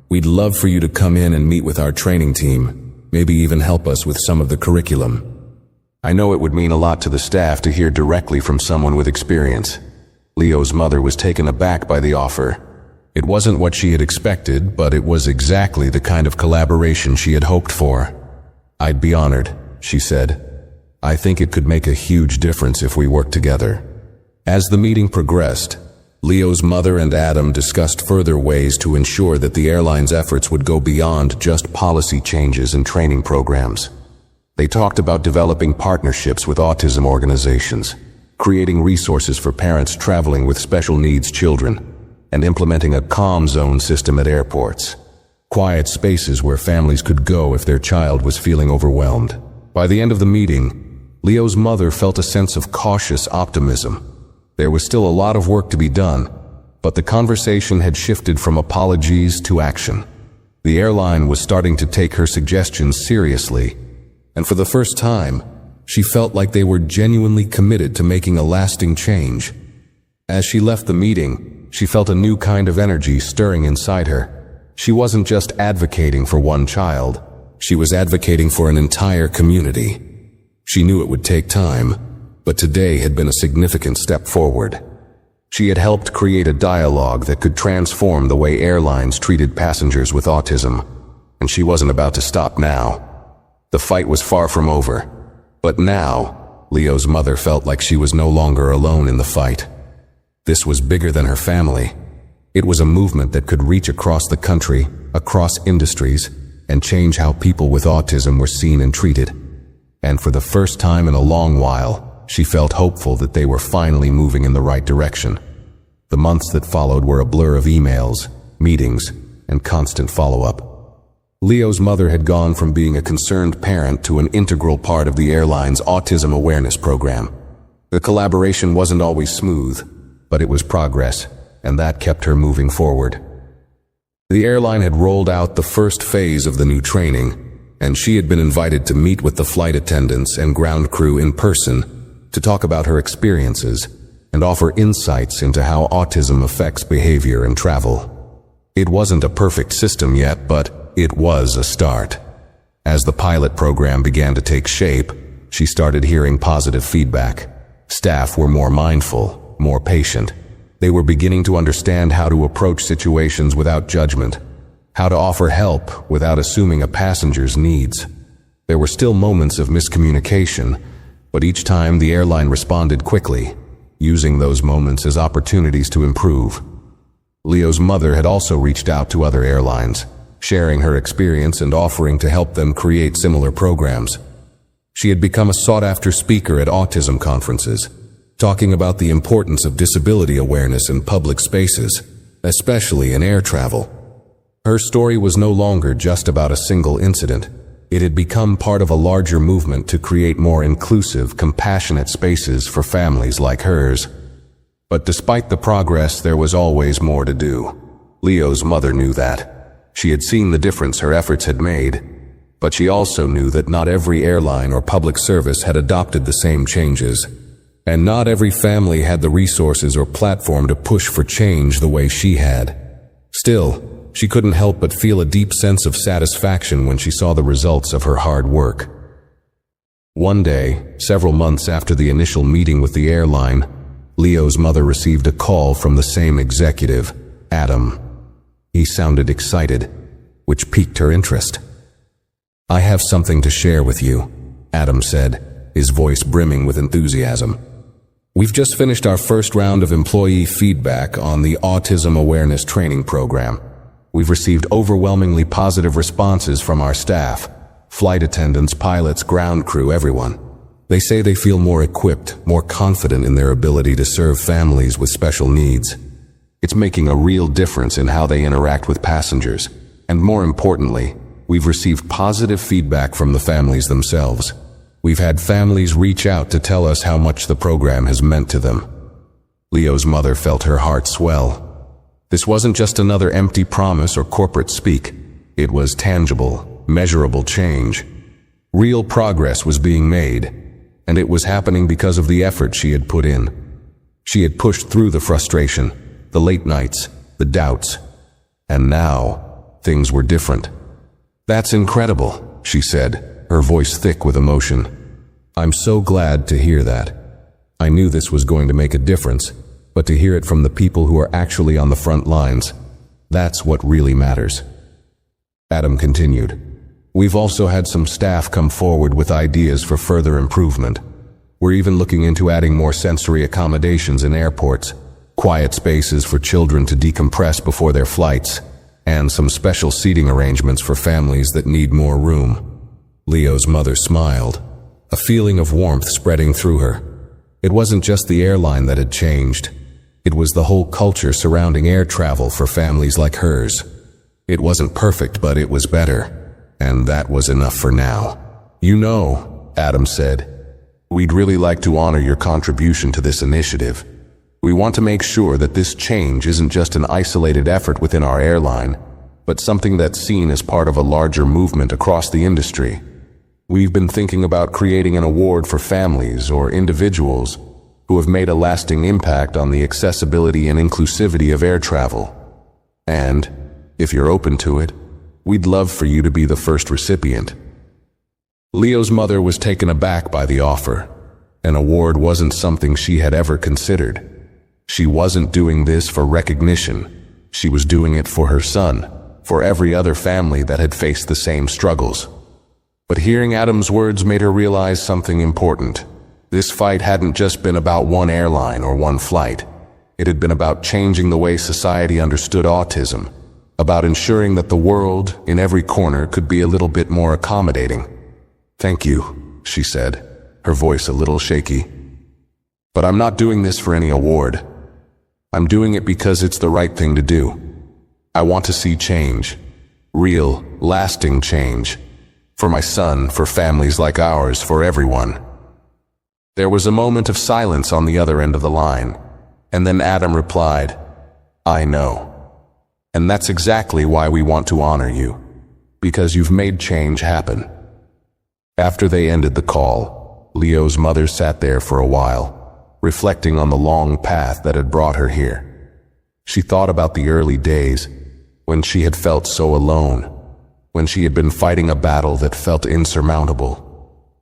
we'd love for you to come in and meet with our training team, maybe even help us with some of the curriculum. I know it would mean a lot to the staff to hear directly from someone with experience. Leo's mother was taken aback by the offer. It wasn't what she had expected, but it was exactly the kind of collaboration she had hoped for. I'd be honored, she said. I think it could make a huge difference if we work together. As the meeting progressed, Leo's mother and Adam discussed further ways to ensure that the airline's efforts would go beyond just policy changes and training programs. They talked about developing partnerships with autism organizations, creating resources for parents traveling with special needs children, and implementing a calm zone system at airports. Quiet spaces where families could go if their child was feeling overwhelmed. By the end of the meeting, Leo's mother felt a sense of cautious optimism. There was still a lot of work to be done, but the conversation had shifted from apologies to action. The airline was starting to take her suggestions seriously, and for the first time, she felt like they were genuinely committed to making a lasting change. As she left the meeting, she felt a new kind of energy stirring inside her. She wasn't just advocating for one child, she was advocating for an entire community. She knew it would take time, but today had been a significant step forward. She had helped create a dialogue that could transform the way airlines treated passengers with autism, and she wasn't about to stop now. The fight was far from over, but now, Leo's mother felt like she was no longer alone in the fight. This was bigger than her family. It was a movement that could reach across the country, across industries, and change how people with autism were seen and treated. And for the first time in a long while, she felt hopeful that they were finally moving in the right direction. The months that followed were a blur of emails, meetings, and constant follow-up. Leo's mother had gone from being a concerned parent to an integral part of the airline's autism awareness program. The collaboration wasn't always smooth, but it was progress, and that kept her moving forward. The airline had rolled out the first phase of the new training, and she had been invited to meet with the flight attendants and ground crew in person to talk about her experiences and offer insights into how autism affects behavior and travel. It wasn't a perfect system yet, but it was a start. As the pilot program began to take shape, she started hearing positive feedback. Staff were more mindful, more patient. They were beginning to understand how to approach situations without judgment, how to offer help without assuming a passenger's needs. There were still moments of miscommunication, but each time the airline responded quickly, using those moments as opportunities to improve. Leo's mother had also reached out to other airlines, sharing her experience and offering to help them create similar programs. She had become a sought-after speaker at autism conferences, talking about the importance of disability awareness in public spaces, especially in air travel. Her story was no longer just about a single incident. It had become part of a larger movement to create more inclusive, compassionate spaces for families like hers. But despite the progress, there was always more to do. Leo's mother knew that. She had seen the difference her efforts had made, but she also knew that not every airline or public service had adopted the same changes, and not every family had the resources or platform to push for change the way she had. Still, she couldn't help but feel a deep sense of satisfaction when she saw the results of her hard work. One day, several months after the initial meeting with the airline, Leo's mother received a call from the same executive, Adam. He sounded excited, which piqued her interest. "I have something to share with you," Adam said, his voice brimming with enthusiasm. "We've just finished our first round of employee feedback on the Autism Awareness Training Program. We've received overwhelmingly positive responses from our staff, flight attendants, pilots, ground crew, everyone. They say they feel more equipped, more confident in their ability to serve families with special needs. It's making a real difference in how they interact with passengers. And more importantly, we've received positive feedback from the families themselves. We've had families reach out to tell us how much the program has meant to them. Leo's mother felt her heart swell. This wasn't just another empty promise or corporate speak. It was tangible, measurable change. Real progress was being made, and it was happening because of the effort she had put in. She had pushed through the frustration, the late nights, the doubts, and now things were different. "That's incredible," she said, her voice thick with emotion. "I'm so glad to hear that. I knew this was going to make a difference, but to hear it from the people who are actually on the front lines, that's what really matters." Adam continued, "We've also had some staff come forward with ideas for further improvement. We're even looking into adding more sensory accommodations in airports, quiet spaces for children to decompress before their flights, and some special seating arrangements for families that need more room." Leo's mother smiled, a feeling of warmth spreading through her. It wasn't just the airline that had changed. It was the whole culture surrounding air travel for families like hers. It wasn't perfect, but it was better. And that was enough for now. "You know," Adam said, "we'd really like to honor your contribution to this initiative. We want to make sure that this change isn't just an isolated effort within our airline, but something that's seen as part of a larger movement across the industry. We've been thinking about creating an award for families or individuals who have made a lasting impact on the accessibility and inclusivity of air travel. And, if you're open to it, we'd love for you to be the first recipient." Leo's mother was taken aback by the offer. An award wasn't something she had ever considered. She wasn't doing this for recognition. She was doing it for her son, for every other family that had faced the same struggles. But hearing Adam's words made her realize something important. This fight hadn't just been about one airline or one flight. It had been about changing the way society understood autism, about ensuring that the world, in every corner, could be a little bit more accommodating. "Thank you," she said, her voice a little shaky. "But I'm not doing this for any award. I'm doing it because it's the right thing to do. I want to see change. Real, lasting change. For my son, for families like ours, for everyone." There was a moment of silence on the other end of the line, and then Adam replied, "I know. And that's exactly why we want to honor you, because you've made change happen." After they ended the call, Leo's mother sat there for a while, reflecting on the long path that had brought her here. She thought about the early days, when she had felt so alone, when she had been fighting a battle that felt insurmountable.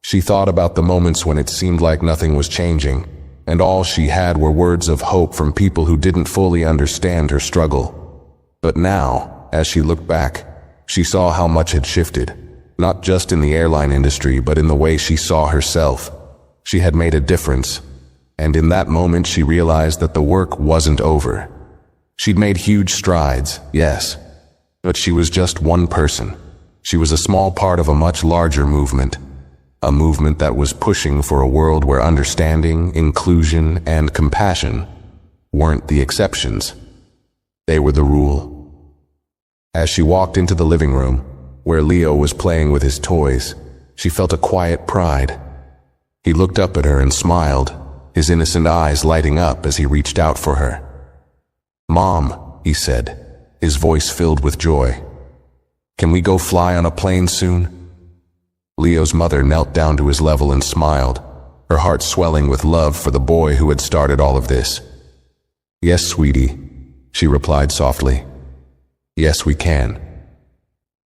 She thought about the moments when it seemed like nothing was changing, and all she had were words of hope from people who didn't fully understand her struggle. But now, as she looked back, she saw how much had shifted, not just in the airline industry, but in the way she saw herself. She had made a difference, and in that moment she realized that the work wasn't over. She'd made huge strides, yes, but she was just one person. She was a small part of a much larger movement, a movement that was pushing for a world where understanding, inclusion, and compassion weren't the exceptions. They were the rule. As she walked into the living room, where Leo was playing with his toys, she felt a quiet pride. He looked up at her and smiled, his innocent eyes lighting up as he reached out for her. "Mom," he said, his voice filled with joy. "Can we go fly on a plane soon?" Leo's mother knelt down to his level and smiled, her heart swelling with love for the boy who had started all of this. "Yes, sweetie," she replied softly. "Yes, we can."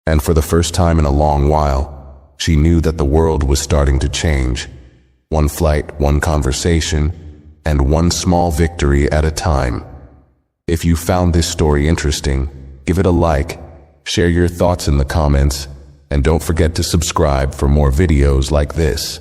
And for the first time in a long while, she knew that the world was starting to change. One flight, one conversation, and one small victory at a time. If you found this story interesting, give it a like, share your thoughts in the comments, and don't forget to subscribe for more videos like this.